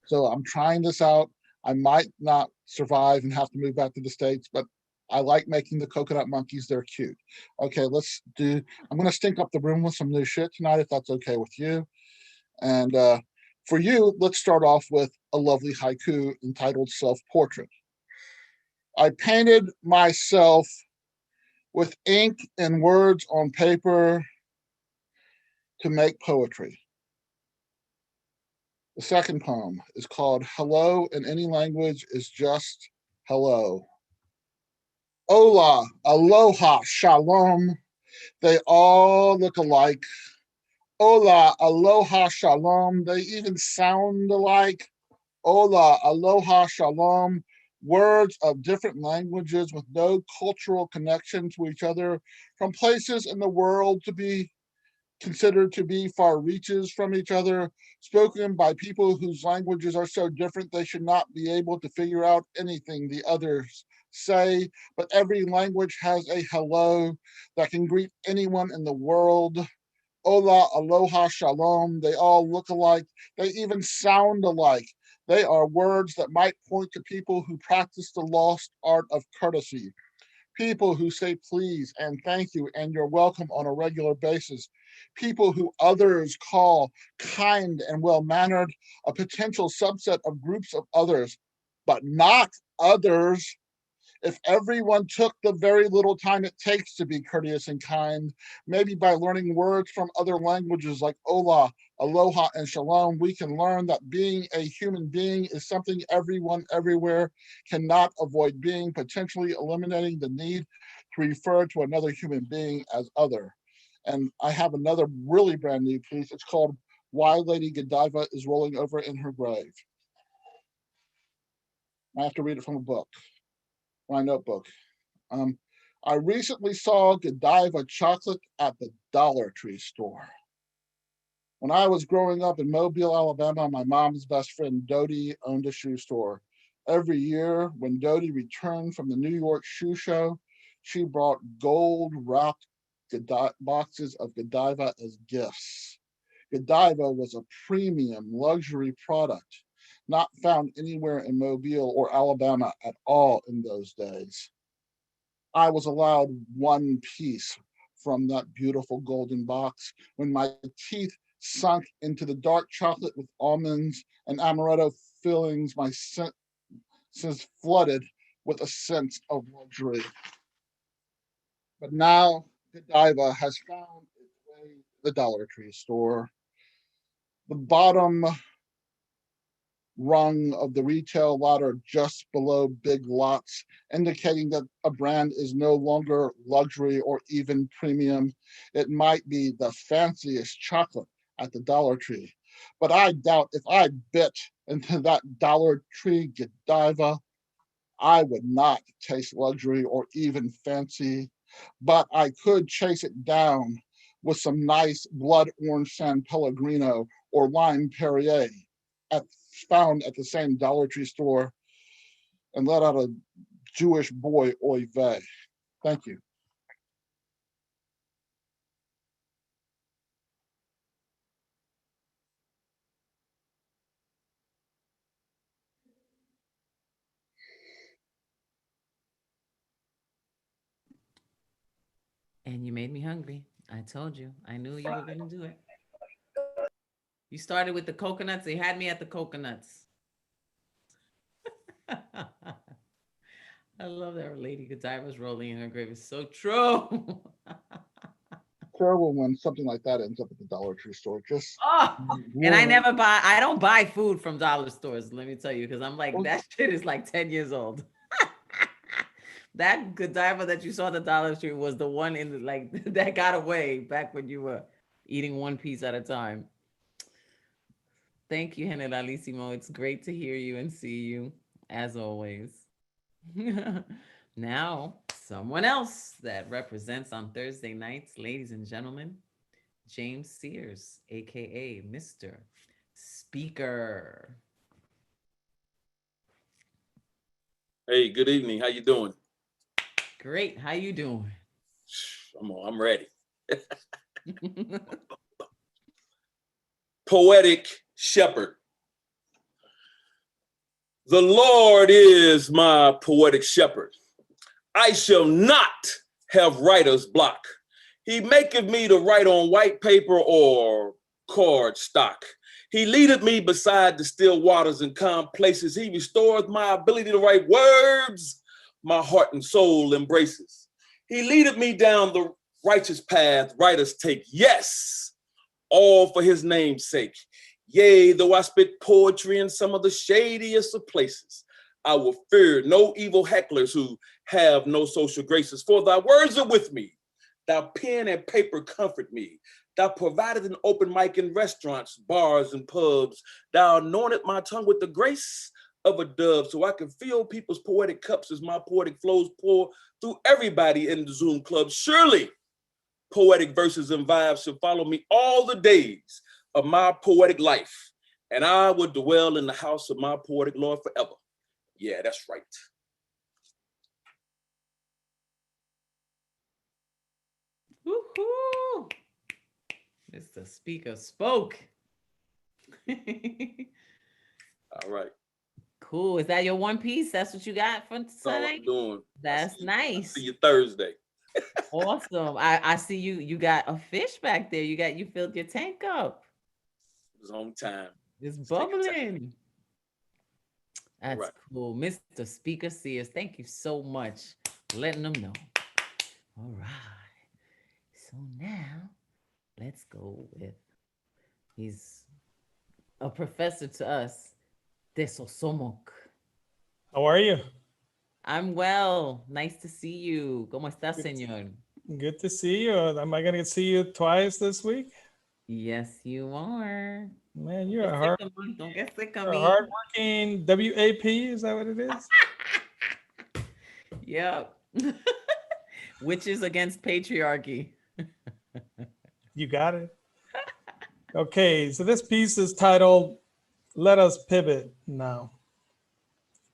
So I'm trying this out. I might not survive and have to move back to the States, but I like making the coconut monkeys. They're cute. Okay, I'm going to stink up the room with some new shit tonight, if that's okay with you. And for you, let's start off with a lovely haiku entitled Self-Portrait. I painted myself with ink and words on paper to make poetry. The second poem is called Hello in Any Language is Just Hello. Hola, aloha, shalom. They all look alike. Hola, aloha, shalom. They even sound alike. Hola, aloha, shalom. Words of different languages with no cultural connection to each other, from places in the world to be considered to be far reaches from each other, spoken by people whose languages are so different they should not be able to figure out anything the others say, but every language has a hello that can greet anyone in the world. Hola, aloha, shalom. They all look alike. They even sound alike. They are words that might point to people who practice the lost art of courtesy, people who say please and thank you and you're welcome on a regular basis, people who others call kind and well-mannered, a potential subset of groups of others, but not others. If everyone took the very little time it takes to be courteous and kind, maybe by learning words from other languages like hola, aloha, and shalom, we can learn that being a human being is something everyone everywhere cannot avoid being, potentially eliminating the need to refer to another human being as other. And I have another really brand new piece. It's called Why Lady Godiva is Rolling Over in Her Grave. I have to read it from a book, my notebook. I recently saw Godiva chocolate at the Dollar Tree store. When I was growing up in Mobile, Alabama, my mom's best friend Dodie owned a shoe store. Every year, when Dodie returned from the New York Shoe Show, she brought gold-wrapped boxes of Godiva as gifts. Godiva was a premium luxury product, not found anywhere in Mobile or Alabama at all in those days. I was allowed one piece from that beautiful golden box when my teeth sunk into the dark chocolate with almonds and amaretto fillings, my senses flooded with a sense of luxury. But now Godiva has found its way to the Dollar Tree store. The bottom rung of the retail ladder just below Big Lots, indicating that a brand is no longer luxury or even premium. It might be the fanciest chocolate at the Dollar Tree, but I doubt if I bit into that Dollar Tree Godiva, I would not taste luxury or even fancy, but I could chase it down with some nice blood orange San Pellegrino or lime Perrier found at the same Dollar Tree store and let out a Jewish boy, oy vey. Thank you. And you made me hungry. I told you. I knew you were going to do it. You started with the coconuts. They had me at the coconuts. I love that Lady Godiva's rolling in her grave. It's so true. Terrible when something like that ends up at the Dollar Tree store. Just and I don't buy food from dollar stores, let me tell you, because I'm like, that shit is like 10 years old. That Godiva that you saw at the Dollar Tree was the one in the, like, that got away back when you were eating one piece at a time. Thank you, Generalissimo. It's great to hear you and see you, as always. Now, someone else that represents on Thursday nights, ladies and gentlemen, James Sears, aka Mr. Speaker. Hey, good evening. How you doing? Great. How you doing? I'm ready. Poetic shepherd. The Lord is my poetic shepherd. I shall not have writer's block. He maketh me to write on white paper or card stock. He leadeth me beside the still waters and calm places. He restoreth my ability to write words my heart and soul embraces. He leadeth me down the righteous path writers take. Yes, all for his name's sake. Yea, though I spit poetry in some of the shadiest of places, I will fear no evil hecklers who have no social graces. For thy words are with me. Thy pen and paper comfort me. Thou provided an open mic in restaurants, bars, and pubs. Thou anointed my tongue with the grace of a dove so I can fill people's poetic cups as my poetic flows pour through everybody in the Zoom club. Surely, poetic verses and vibes shall follow me all the days of my poetic life, and I will dwell in the house of my poetic Lord forever. Yeah, that's right. Woo-hoo! Mr. Speaker spoke. All right. Cool. Is that your one piece? That's what you got for That's all tonight? I'm doing. That's nice. See you Thursday. Awesome. I see you. You got a fish back there. You filled your tank up. It was on time. It's bubbling. That's right. cool. Mr. Speaker Sears, thank you so much for letting them know. All right. So now let's go with he's a professor to us. Tesosomok. How are you? I'm well. Nice to see you. ¿Cómo estás, Good. señor? Good to see you. Am I gonna see you twice this week? Yes, you are. Man, Don't you're get a sick hard, of me. Don't get sick of you're a me. hardworking WAP. Is that what it is? Yep. Witches against patriarchy. You got it. Okay, so this piece is titled "Let Us Pivot Now."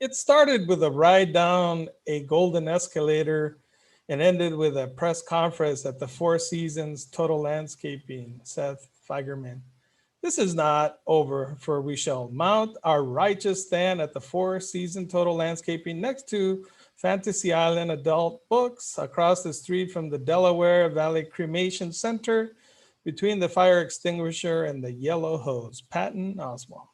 It started with a ride down a golden escalator and ended with a press conference at the Four Seasons Total Landscaping, Seth Feigerman. This is not over, for we shall mount our righteous stand at the Four Seasons Total Landscaping next to Fantasy Island Adult Books, across the street from the Delaware Valley Cremation Center, between the fire extinguisher and the yellow hose. Patton Oswalt.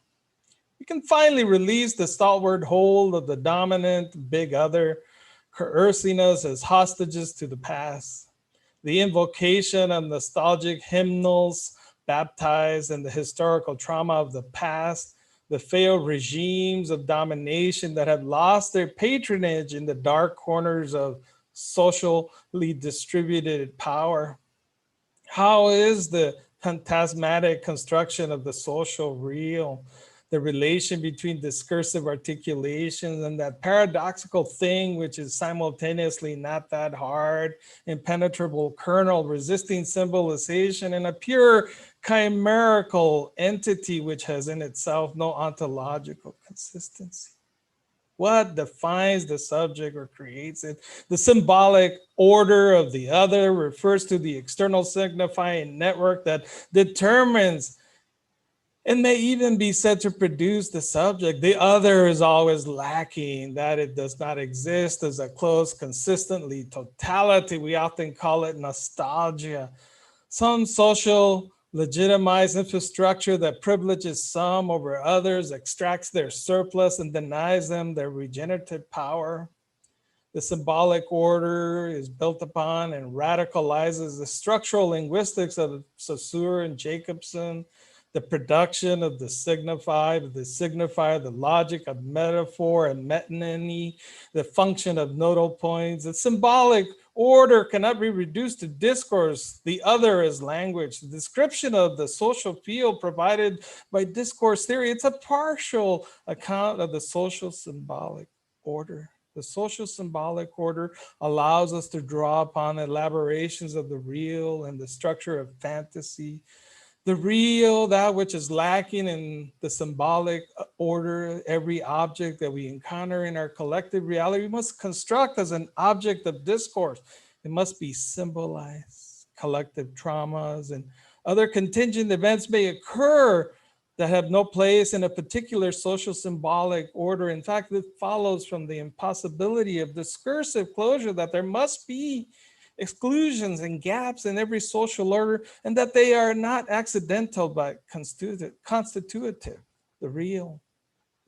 We can finally release the stalwart hold of the dominant big other, coercing us as hostages to the past. The invocation of nostalgic hymnals baptized in the historical trauma of the past, the failed regimes of domination that had lost their patronage in the dark corners of socially distributed power. How is the phantasmatic construction of the social real, the relation between discursive articulations and that paradoxical thing which is simultaneously not that hard, impenetrable kernel resisting symbolization, and a pure chimerical entity which has in itself no ontological consistency? What defines the subject or creates it? The symbolic order of the other refers to the external signifying network that determines and may even be said to produce the subject. The other is always lacking, that it does not exist as a close, consistently totality. We often call it nostalgia. Some social legitimized infrastructure that privileges some over others, extracts their surplus and denies them their regenerative power. The symbolic order is built upon and radicalizes the structural linguistics of Saussure and Jacobson, the production of the signifier, the logic of metaphor and metonymy, the function of nodal points. The symbolic order cannot be reduced to discourse. The other is language. The description of the social field provided by discourse theory, it's a partial account of the social symbolic order. The social symbolic order allows us to draw upon elaborations of the real and the structure of fantasy. The real, that which is lacking in the symbolic order, every object that we encounter in our collective reality, we must construct as an object of discourse. It must be symbolized. Collective traumas and other contingent events may occur that have no place in a particular social symbolic order. In fact, it follows from the impossibility of discursive closure that there must be exclusions and gaps in every social order, and that they are not accidental but constitutive. The real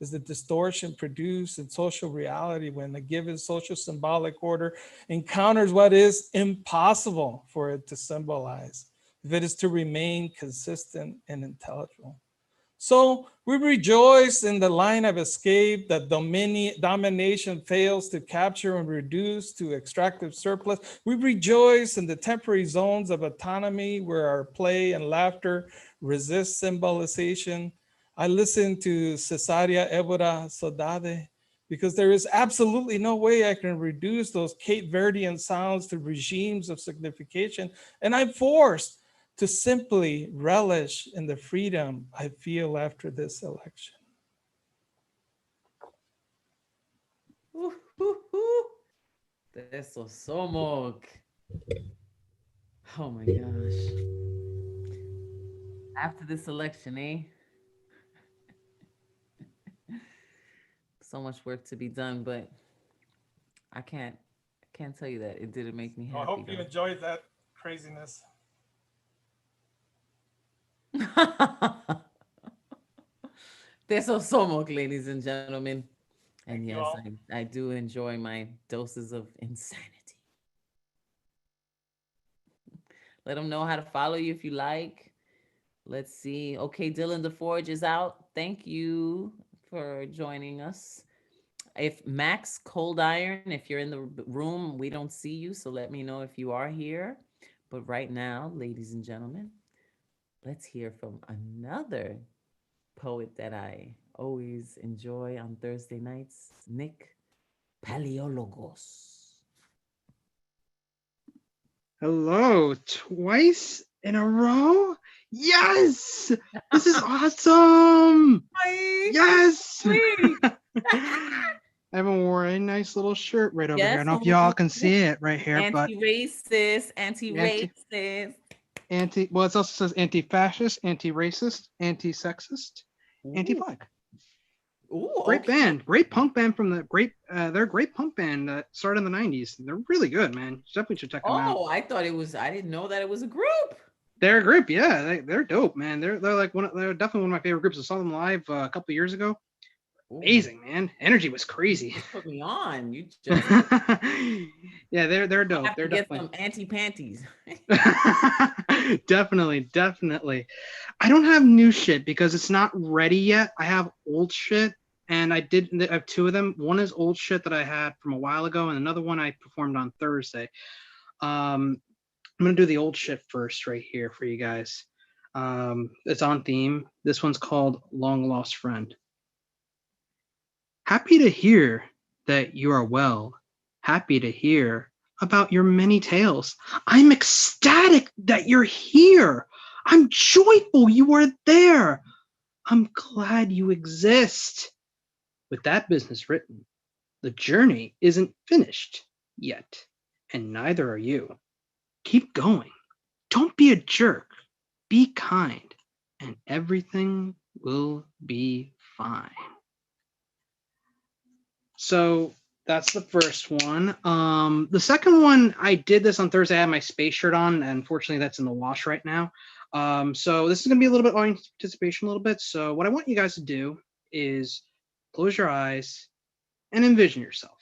is the distortion produced in social reality when a given social symbolic order encounters what is impossible for it to symbolize, if it is to remain consistent and intelligible. So we rejoice in the line of escape that domination fails to capture and reduce to extractive surplus. We rejoice in the temporary zones of autonomy where our play and laughter resist symbolization. I listen to Cesaria Évora Saudade because there is absolutely no way I can reduce those Cape Verdean sounds to regimes of signification, and I'm forced to simply relish in the freedom I feel after this election. Eso somos. Oh my gosh. After this election, eh? So much work to be done, but I can't tell you that it didn't make me happy. I hope you enjoyed that craziness. Eso somos, ladies and gentlemen. And you yes, all. I do enjoy my doses of insanity. Let them know how to follow you if you like. Let's see. Okay, Dylan DeForge is out. Thank you for joining us. If Max Cold Iron, if you're in the room, we don't see you, so let me know if you are here. But right now, ladies and gentlemen, let's hear from another poet that I always enjoy on Thursday nights, Nick Paleologos. Hello, twice in a row? Yes! This is awesome! Yes! I have a nice little shirt right over here. I Yes, don't know if y'all can see it right here, but anti-racist, anti-racist. well, it also says anti-fascist, anti-racist, anti-sexist, anti-flag. Ooh, Great okay. band, great punk band from the they're a great punk band that started in the 90s. They're really good, man. You definitely should check them out. Oh, I didn't know that it was a group. They're a group, yeah. They're dope, man. They're like they're definitely one of my favorite groups. I saw them live a couple years ago. Amazing, man. Energy was crazy. You put me on. You just Yeah, they're I dope. have They're to get definitely some anti-panties. definitely. I don't have new shit because it's not ready yet. I have old shit, and I have two of them. One is old shit that I had from a while ago, and another one I performed on Thursday. I'm gonna do the old shit first right here for you guys. It's on theme. This one's called Long Lost Friend. Happy to hear that you are well. Happy to hear about your many tales. I'm ecstatic that you're here. I'm joyful you are there. I'm glad you exist. With that business written, the journey isn't finished yet, and neither are you. Keep going. Don't be a jerk. Be kind, and everything will be fine. So that's the first one. The second one, I did this on Thursday. I had my space shirt on, and unfortunately, that's in the wash right now. So this is gonna be a little bit audience participation, a little bit. So what I want you guys to do is close your eyes and envision yourself.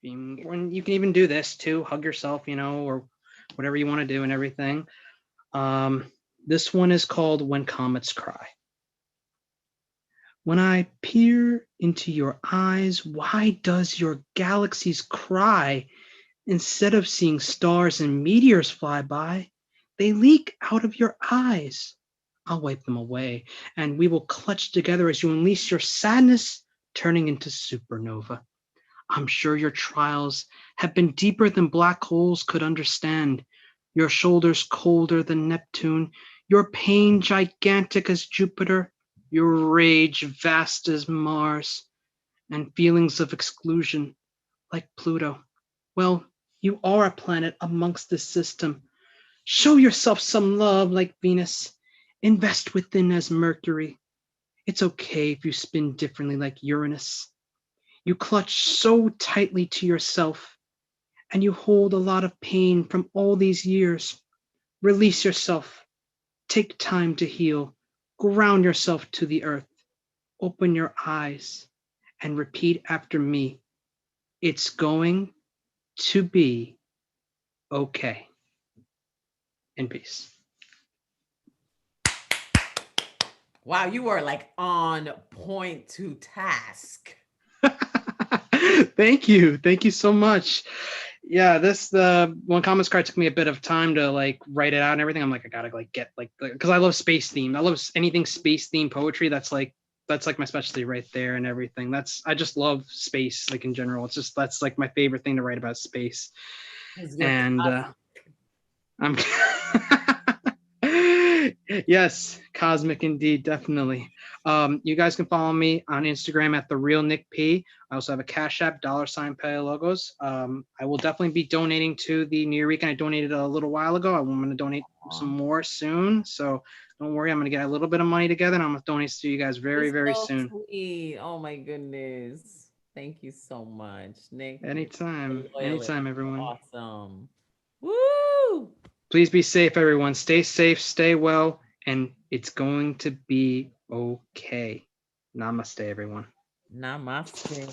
When you can even do this too, hug yourself, or whatever you want to do and everything. This one is called When Comets Cry. When I peer into your eyes, why does your galaxies cry? Instead of seeing stars and meteors fly by, they leak out of your eyes. I'll wipe them away, and we will clutch together as you unleash your sadness, turning into supernova. I'm sure your trials have been deeper than black holes could understand. Your shoulders colder than Neptune, your pain gigantic as Jupiter, your rage vast as Mars, and feelings of exclusion like Pluto. Well, you are a planet amongst this system. Show yourself some love like Venus. Invest within as Mercury. It's okay if you spin differently like Uranus. You clutch so tightly to yourself, and you hold a lot of pain from all these years. Release yourself. Take time to heal. Ground yourself to the earth. Open your eyes and repeat after me. It's going to be okay. In peace. Wow, you were like on point to task. Thank you. Thank you so much. Yeah, the When Comets Cry took me a bit of time to like write it out and everything. I'm like, I gotta like get like, because I love space themed. I love anything space themed poetry. That's like my specialty right there and everything. I just love space like in general. That's like my favorite thing to write about space. And I'm yes, cosmic indeed, definitely. You guys can follow me on Instagram at The Real Nick P. I also have a Cash App, $Paleologos. I will definitely be donating to the New Year weekend. I donated a little while ago. I'm going to donate some more soon. So don't worry, I'm going to get a little bit of money together and I'm going to donate to you guys very, very so soon. Sweet. Oh my goodness. Thank you so much, Nick. Anytime, everyone. Awesome. Woo! Please be safe, everyone. Stay safe, stay well, and it's going to be okay. Namaste, everyone. Namaste.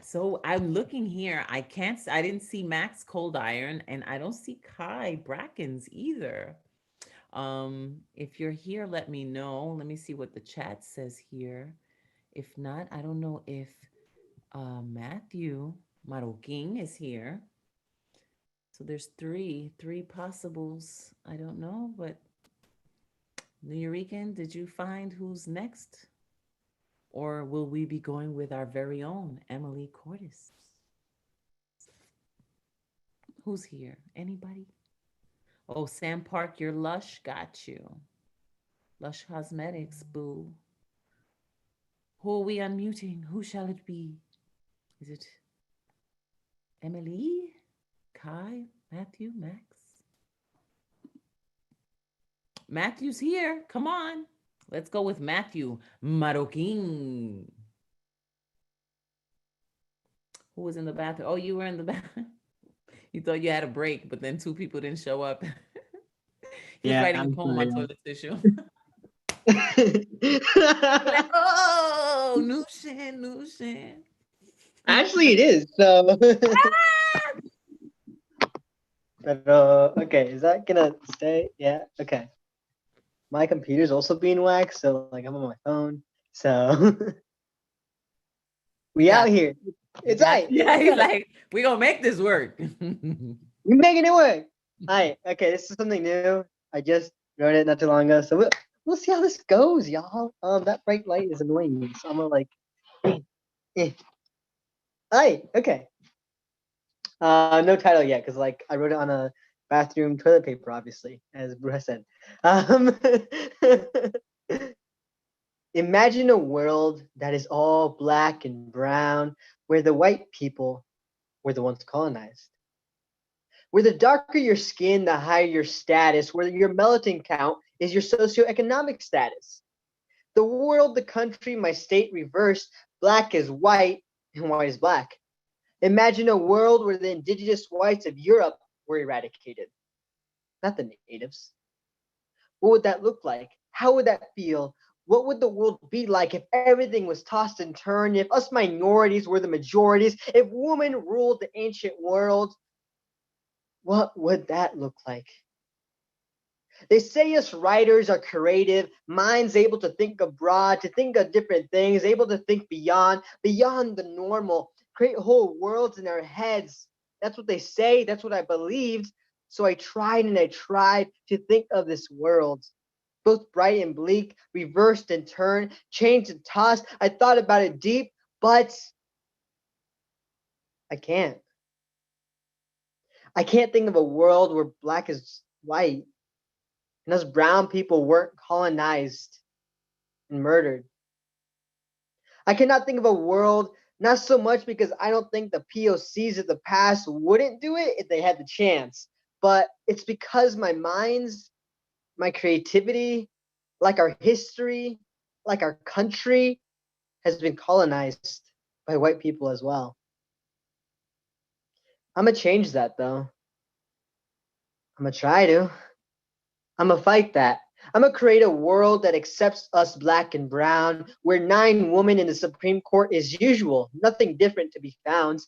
So I'm looking here. I didn't see Max Cold Iron and I don't see Kai Brackens either. If you're here, let me know. Let me see what the chat says here. If not, I don't know if Matthew Maroking is here. So there's three possibles. I don't know, but New Yorican, did you find who's next? Or will we be going with our very own Emily Cordes? Who's here? Anybody? Oh, Sam Park, you're Lush. Got you. Lush Cosmetics, boo. Who are we unmuting? Who shall it be? Is it Emily? Kai? Matthew? Max? Matthew's here. Come on. Let's go with Matthew Maroquin. Who was in the bathroom? Oh, you were in the bathroom. You thought you had a break, but then two people didn't show up. He was Yeah, writing a I'm poem on sorry. toilet tissue. Like, oh, new shin, new shin. Actually, it is. So, but okay, is that gonna stay? Yeah. Okay. My computer's also being waxed, so like I'm on my phone. So we Yeah. out here. It's right. Yeah, he's like, we gonna make this work. We're making it work. Hi. Okay, this is something new. I just wrote it not too long ago, so we'll see how this goes, y'all. That bright light is annoying me, so I'm gonna like. Hi. Okay. No title yet, because like I wrote it on a bathroom toilet paper, obviously, as Bruce said. Imagine a world that is all black and brown, where the white people were the ones colonized. Where the darker your skin, the higher your status, where your melting count is your socioeconomic status. The world, the country, my state reversed, black is white and white is black. Imagine a world where the indigenous whites of Europe were eradicated, not the natives. What would that look like? How would that feel? What would the world be like if everything was tossed and turned, if us minorities were the majorities, if women ruled the ancient world? What would that look like? They say us writers are creative, minds able to think abroad, to think of different things, able to think beyond the normal, create whole worlds in our heads. That's what they say. That's what I believed. So I tried and I tried to think of this world, both bright and bleak, reversed and turned, changed and tossed. I thought about it deep, but I can't. I can't think of a world where black is white and us brown people weren't colonized and murdered. I cannot think of a world, not so much because I don't think the POCs of the past wouldn't do it if they had the chance, but it's because my minds, my creativity, like our history, like our country, has been colonized by white people as well. I'm gonna change that though. I'm gonna try to. I'm gonna fight that. I'm gonna create a world that accepts us black and brown, where 9 women in the Supreme Court is usual, nothing different to be found.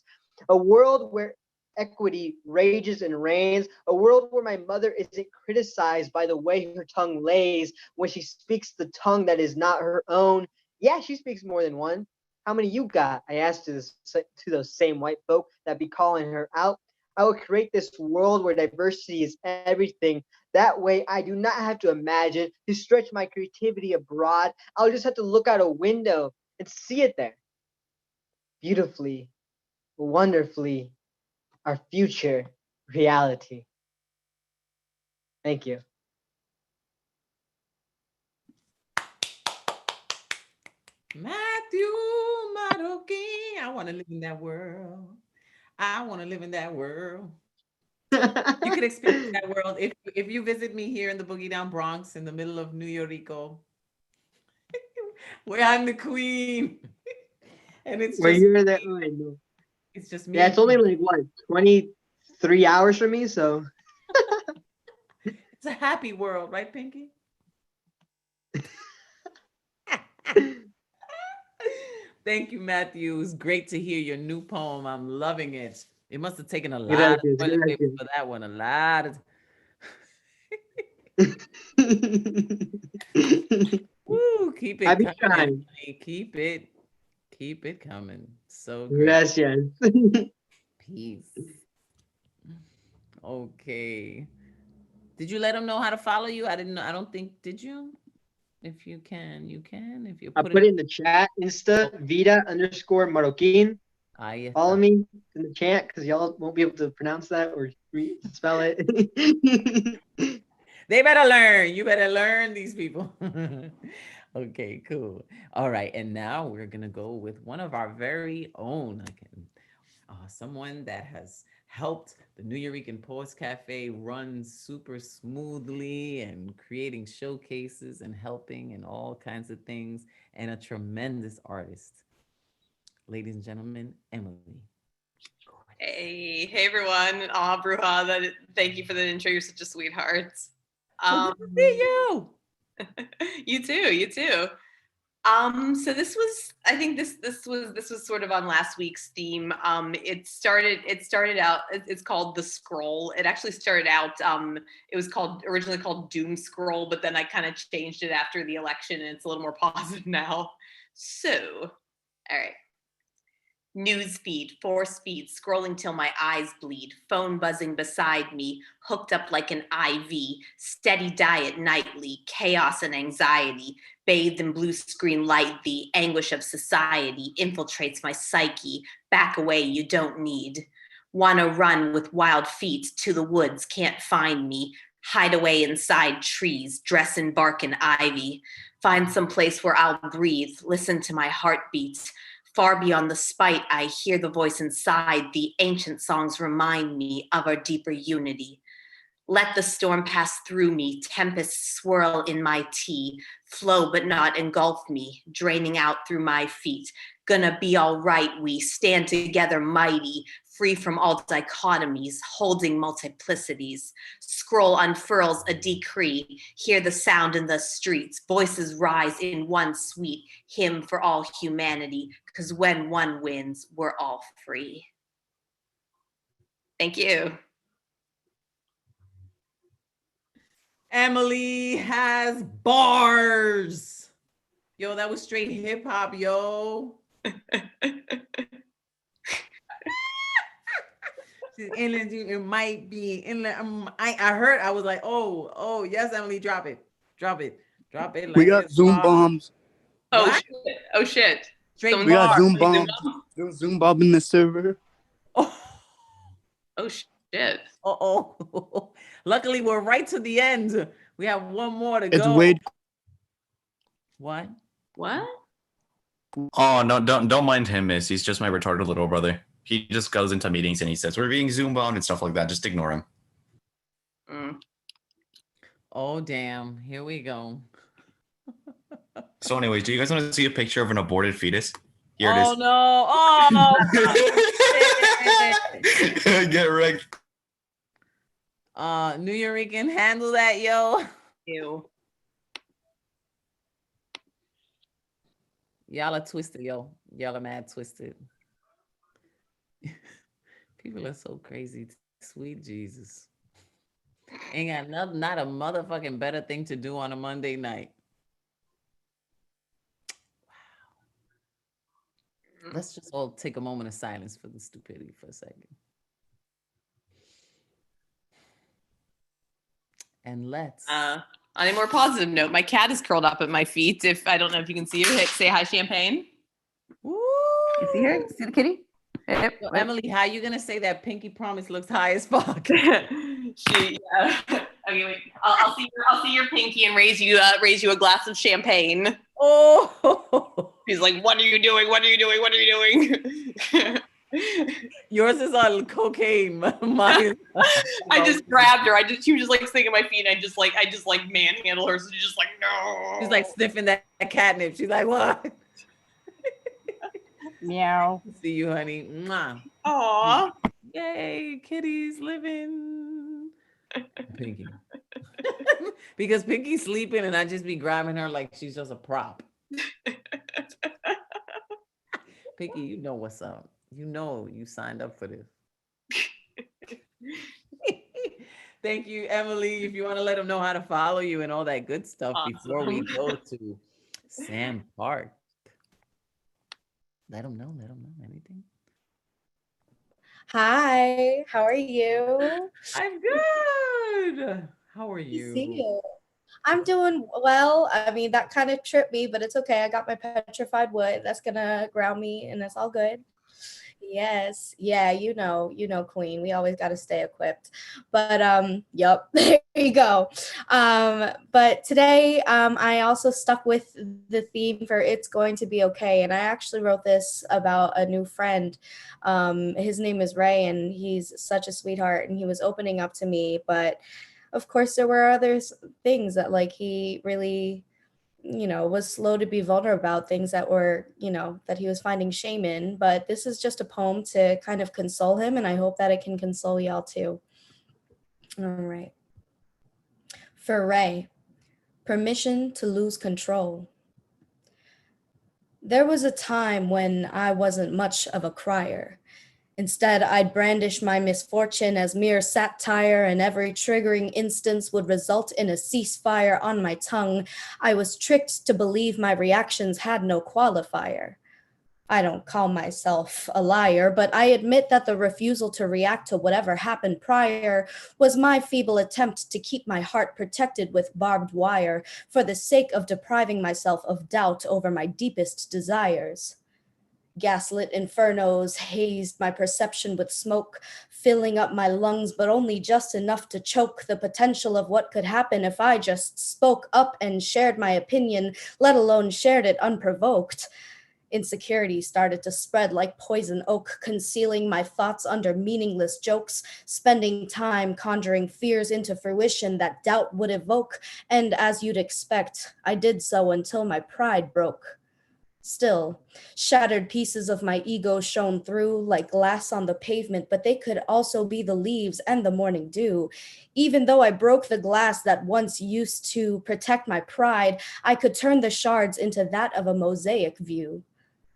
A world where equity rages and reigns, a world where my mother isn't criticized by the way her tongue lays when she speaks the tongue that is not her own. Yeah, she speaks more than one. How many you got? I asked to those same white folk that be calling her out. I will create this world where diversity is everything. That way, I do not have to imagine to stretch my creativity abroad. I'll just have to look out a window and see it there. Beautifully, wonderfully, our future reality. Thank you. Matthew Maroquin. I want to live in that world. I want to live in that world. You could experience that world if you visit me here in the Boogie Down Bronx in the middle of New Yorico, where I'm the queen. And it's Where just you're there, oh, I know. It's just me. Yeah, it's only like what, 23 hours for me, so it's a happy world, right, Pinky? Thank you, Matthew. It's great to hear your new poem. I'm loving it. It must have taken a lot Gracias, of toilet paper gracias. for that one. A lot of. Woo! Keep I it be coming, trying. Emily. Keep it coming. So great. Gracias. Peace. Okay. Did you let them know how to follow you? I didn't know. I don't think. Did you? If you can, you can. If you I put put it. it in the chat. Insta Vida_Marroquin. Ahí está. Follow me in the chat because y'all won't be able to pronounce that or spell it. They better learn. You better learn these people. Okay, cool. All right. And now we're going to go with one of our very own, someone that has helped the New Eurekan Poets Cafe run super smoothly and creating showcases and helping and all kinds of things, and a tremendous artist. Ladies and gentlemen, Emily. Hey everyone. Bruja, thank you for the intro. You're such a sweetheart. So good to see you. You too. So this was, I think this was sort of on last week's theme. It started out, it's called The Scroll. It actually started out, it was originally called Doom Scroll, but then I kind of changed it after the election and it's a little more positive now. So, all right. Newsfeed, 4 speed, scrolling till my eyes bleed, phone buzzing beside me, hooked up like an IV, steady diet nightly, chaos and anxiety, bathed in blue screen light, the anguish of society infiltrates my psyche, back away you don't need. Wanna run with wild feet to the woods, can't find me, hide away inside trees, dress in bark and ivy, find some place where I'll breathe, listen to my heartbeats. Far beyond the spite, I hear the voice inside. The ancient songs remind me of our deeper unity. Let the storm pass through me, tempests swirl in my tea, flow but not engulf me, draining out through my feet. Gonna be all right, we stand together mighty, free from all dichotomies, holding multiplicities. Scroll unfurls a decree, hear the sound in the streets, voices rise in one sweet hymn for all humanity, because when one wins, we're all free. Thank you. Emily has bars. Yo, that was straight hip hop, yo. It might be. I heard. I was like, oh, yes, Emily, drop it. Like We got Zoom bombs. Oh shit. Straight We got bars. Zoom bombs. There's Zoom bomb in the server. Oh shit. Uh-oh. Luckily, we're right to the end. We have one more to It's go. Wade. What? Oh no, don't mind him, miss. He's just my retarded little brother. He just goes into meetings and he says, we're being Zoom bombed and stuff like that. Just ignore him. Oh, damn. Here we go. So anyways, do you guys want to see a picture of an aborted fetus? Here it Oh, is. no. Oh, Get wrecked. New Eurekan, handle that, yo. Ew. Y'all are twisted, yo. Y'all are mad twisted. People are so crazy. Sweet Jesus. Ain't got not a motherfucking better thing to do on a Monday night. Wow. Let's just all take a moment of silence for the stupidity for a second. And let's. On a more positive note, my cat is curled up at my feet. If I don't know if you can see her, say hi, Champagne. Woo! You see her? See the kitty? Well, Emily, how you gonna say that Pinky Promise looks high as fuck? Okay, wait. I'll see your pinky and raise you a glass of champagne. Oh, he's like, what are you doing? What are you doing? What are you doing? Yours is on cocaine. Mine. I just grabbed her. She was just like sitting at my feet. And I just manhandle her. So she's just like, no. She's like sniffing that catnip. She's like, what? Meow. See you, honey. Mwah. Aw. Yay, kitty's living. Pinky. Because Pinky's sleeping and I just be grabbing her like she's just a prop. Piggy, you know what's up. You know you signed up for this. Thank you, Emily. If you want to let them know how to follow you and all that good stuff before we go to Sam Park. Let them know anything. Hi, how are you? I'm good. How are Good to you? see you. I'm doing well. I mean, that kind of tripped me, but it's okay. I got my petrified wood. That's gonna ground me, and it's all good. Yes. Yeah, Queen. We always got to stay equipped. But yep, there you go. But today I also stuck with the theme for It's Going to Be Okay. And I actually wrote this about a new friend. His name is Ray, and he's such a sweetheart, and he was opening up to me. But of course, there were other things that like he really was slow to be vulnerable about, things that were, that he was finding shame in. But this is just a poem to kind of console him, and I hope that it can console y'all too. All right. For Ray, permission to lose control. There was a time when I wasn't much of a crier. Instead, I'd brandish my misfortune as mere satire, and every triggering instance would result in a ceasefire on my tongue. I was tricked to believe my reactions had no qualifier. I don't call myself a liar, but I admit that the refusal to react to whatever happened prior was my feeble attempt to keep my heart protected with barbed wire for the sake of depriving myself of doubt over my deepest desires. Gaslit infernos hazed my perception with smoke, filling up my lungs, but only just enough to choke the potential of what could happen if I just spoke up and shared my opinion, let alone shared it unprovoked. Insecurity started to spread like poison oak, concealing my thoughts under meaningless jokes, spending time conjuring fears into fruition that doubt would evoke, and as you'd expect, I did so until my pride broke. Still, shattered pieces of my ego shone through like glass on the pavement, but they could also be the leaves and the morning dew. Even though I broke the glass that once used to protect my pride, I could turn the shards into that of a mosaic view.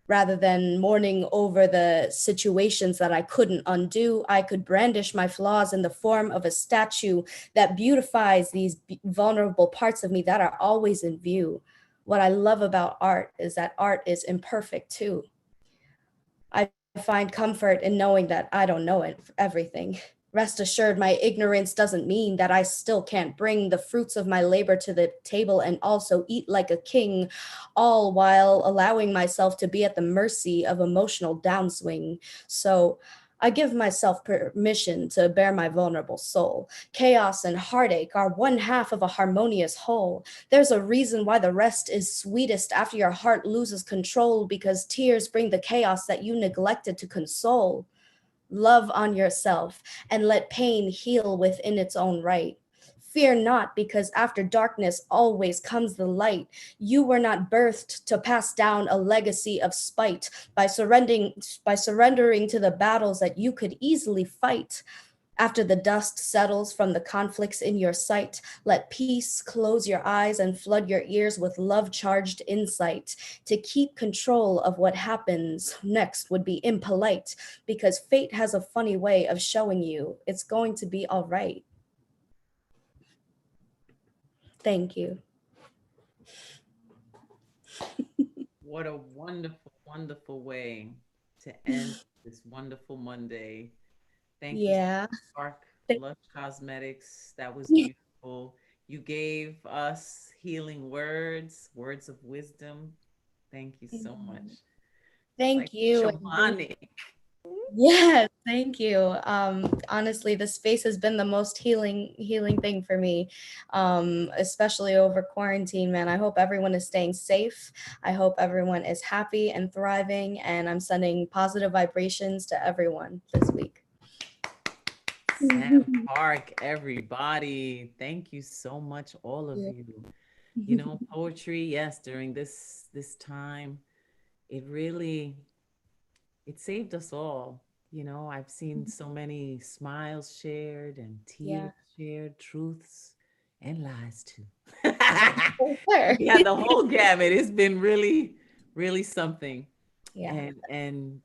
Rather than mourning over the situations that I couldn't undo, I could brandish my flaws in the form of a statue that beautifies these vulnerable parts of me that are always in view. What I love about art is that art is imperfect too. I find comfort in knowing that I don't know everything. Rest assured, my ignorance doesn't mean that I still can't bring the fruits of my labor to the table and also eat like a king, all while allowing myself to be at the mercy of emotional downswing. So I give myself permission to bare my vulnerable soul. Chaos and heartache are one half of a harmonious whole. There's a reason why the rest is sweetest after your heart loses control, because tears bring the chaos that you neglected to console. Love on yourself and let pain heal within its own right. Fear not, because after darkness always comes the light. You were not birthed to pass down a legacy of spite by surrendering to the battles that you could easily fight. After the dust settles from the conflicts in your sight, let peace close your eyes and flood your ears with love-charged insight. To keep control of what happens next would be impolite, because fate has a funny way of showing you it's going to be all right. Thank you. What a wonderful, wonderful way to end this wonderful Monday. Thank you, Spark Lush Cosmetics. That was beautiful. You gave us healing words, words of wisdom. Thank you so much. Thank you. Shamanic. Yes, thank you. Honestly, this space has been the most healing thing for me, especially over quarantine, man. I hope everyone is staying safe. I hope everyone is happy and thriving, and I'm sending positive vibrations to everyone this week. Sam Park, everybody. Thank you so much, all of you. You know, poetry, yes, during this time, it saved us all. You know, I've seen so many smiles shared and tears shared, truths and lies too. Yeah, the whole gamut. It's been really, really something. Yeah. And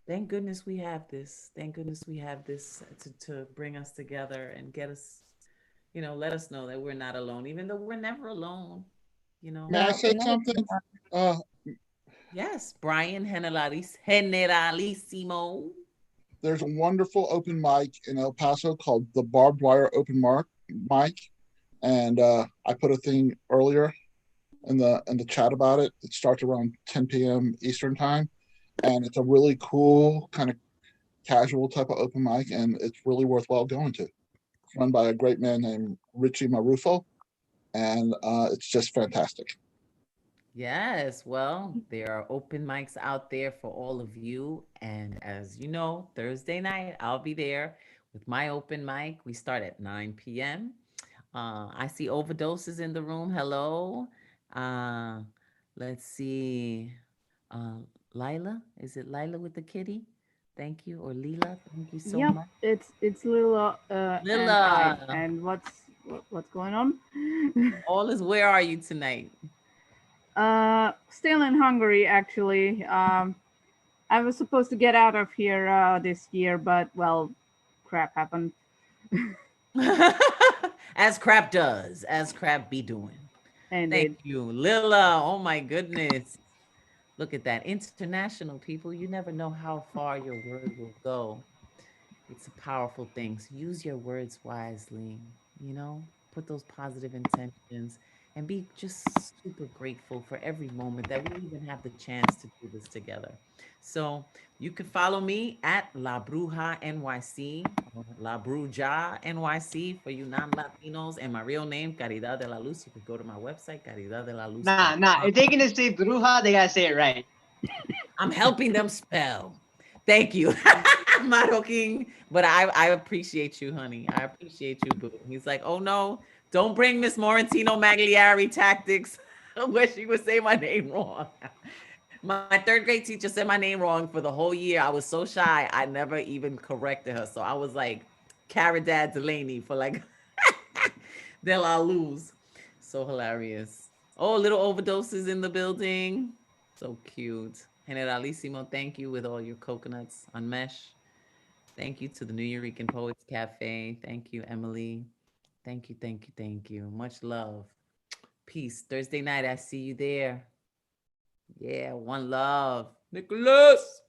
thank goodness we have this. Thank goodness we have this to bring us together and get us, let us know that we're not alone, even though we're never alone, May I say something? Yes, Brian Generalissimo. There's a wonderful open mic in El Paso called the Barbed Wire Open Mic, and I put a thing earlier in the chat about it. It starts around 10 p.m. Eastern time, and it's a really cool kind of casual type of open mic, and it's really worthwhile going to. It's run by a great man named Richie Marufo, and it's just fantastic. Yes, well, there are open mics out there for all of you. And as you know, Thursday night, I'll be there with my open mic. We start at 9 p.m. I see overdoses in the room. Hello. Let's see. Lila, is it Lila with the kitty? Thank you. Or Lila, thank you so Yep, much. it's Lila. And I. And what's going on? All is, where are you tonight? Still in Hungary, actually. I was supposed to get out of here this year, but well, crap happened. As crap does, as crap be doing. Indeed. Thank you, Lila. Oh my goodness. Look at that. International people, you never know how far your word will go. It's a powerful thing. So use your words wisely, put those positive intentions and be just super grateful for every moment that we even have the chance to do this together. So you can follow me at La Bruja NYC, or La Bruja NYC for you non-Latinos, and my real name, Caridad de la Luz. You could go to my website, caridadelaluz. Nah. If they're gonna say Bruja, they gotta say it right. I'm helping them spell. Thank you, Maro King. But I appreciate you, honey. I appreciate you, boo. He's like, oh no, don't bring Miss Morantino Magliari tactics where she would say my name wrong. My third grade teacher said my name wrong for the whole year. I was so shy, I never even corrected her. So I was like, Caridad Delaney for like De La Luz. So hilarious. Oh, little overdoses in the building. So cute. Generalissimo, thank you with all your coconuts on mesh. Thank you to the New Eurekan Poets Cafe. Thank you, Emily. Thank you, thank you, thank you. Much love. Peace. Thursday night, I see you there. Yeah, one love. Nicholas.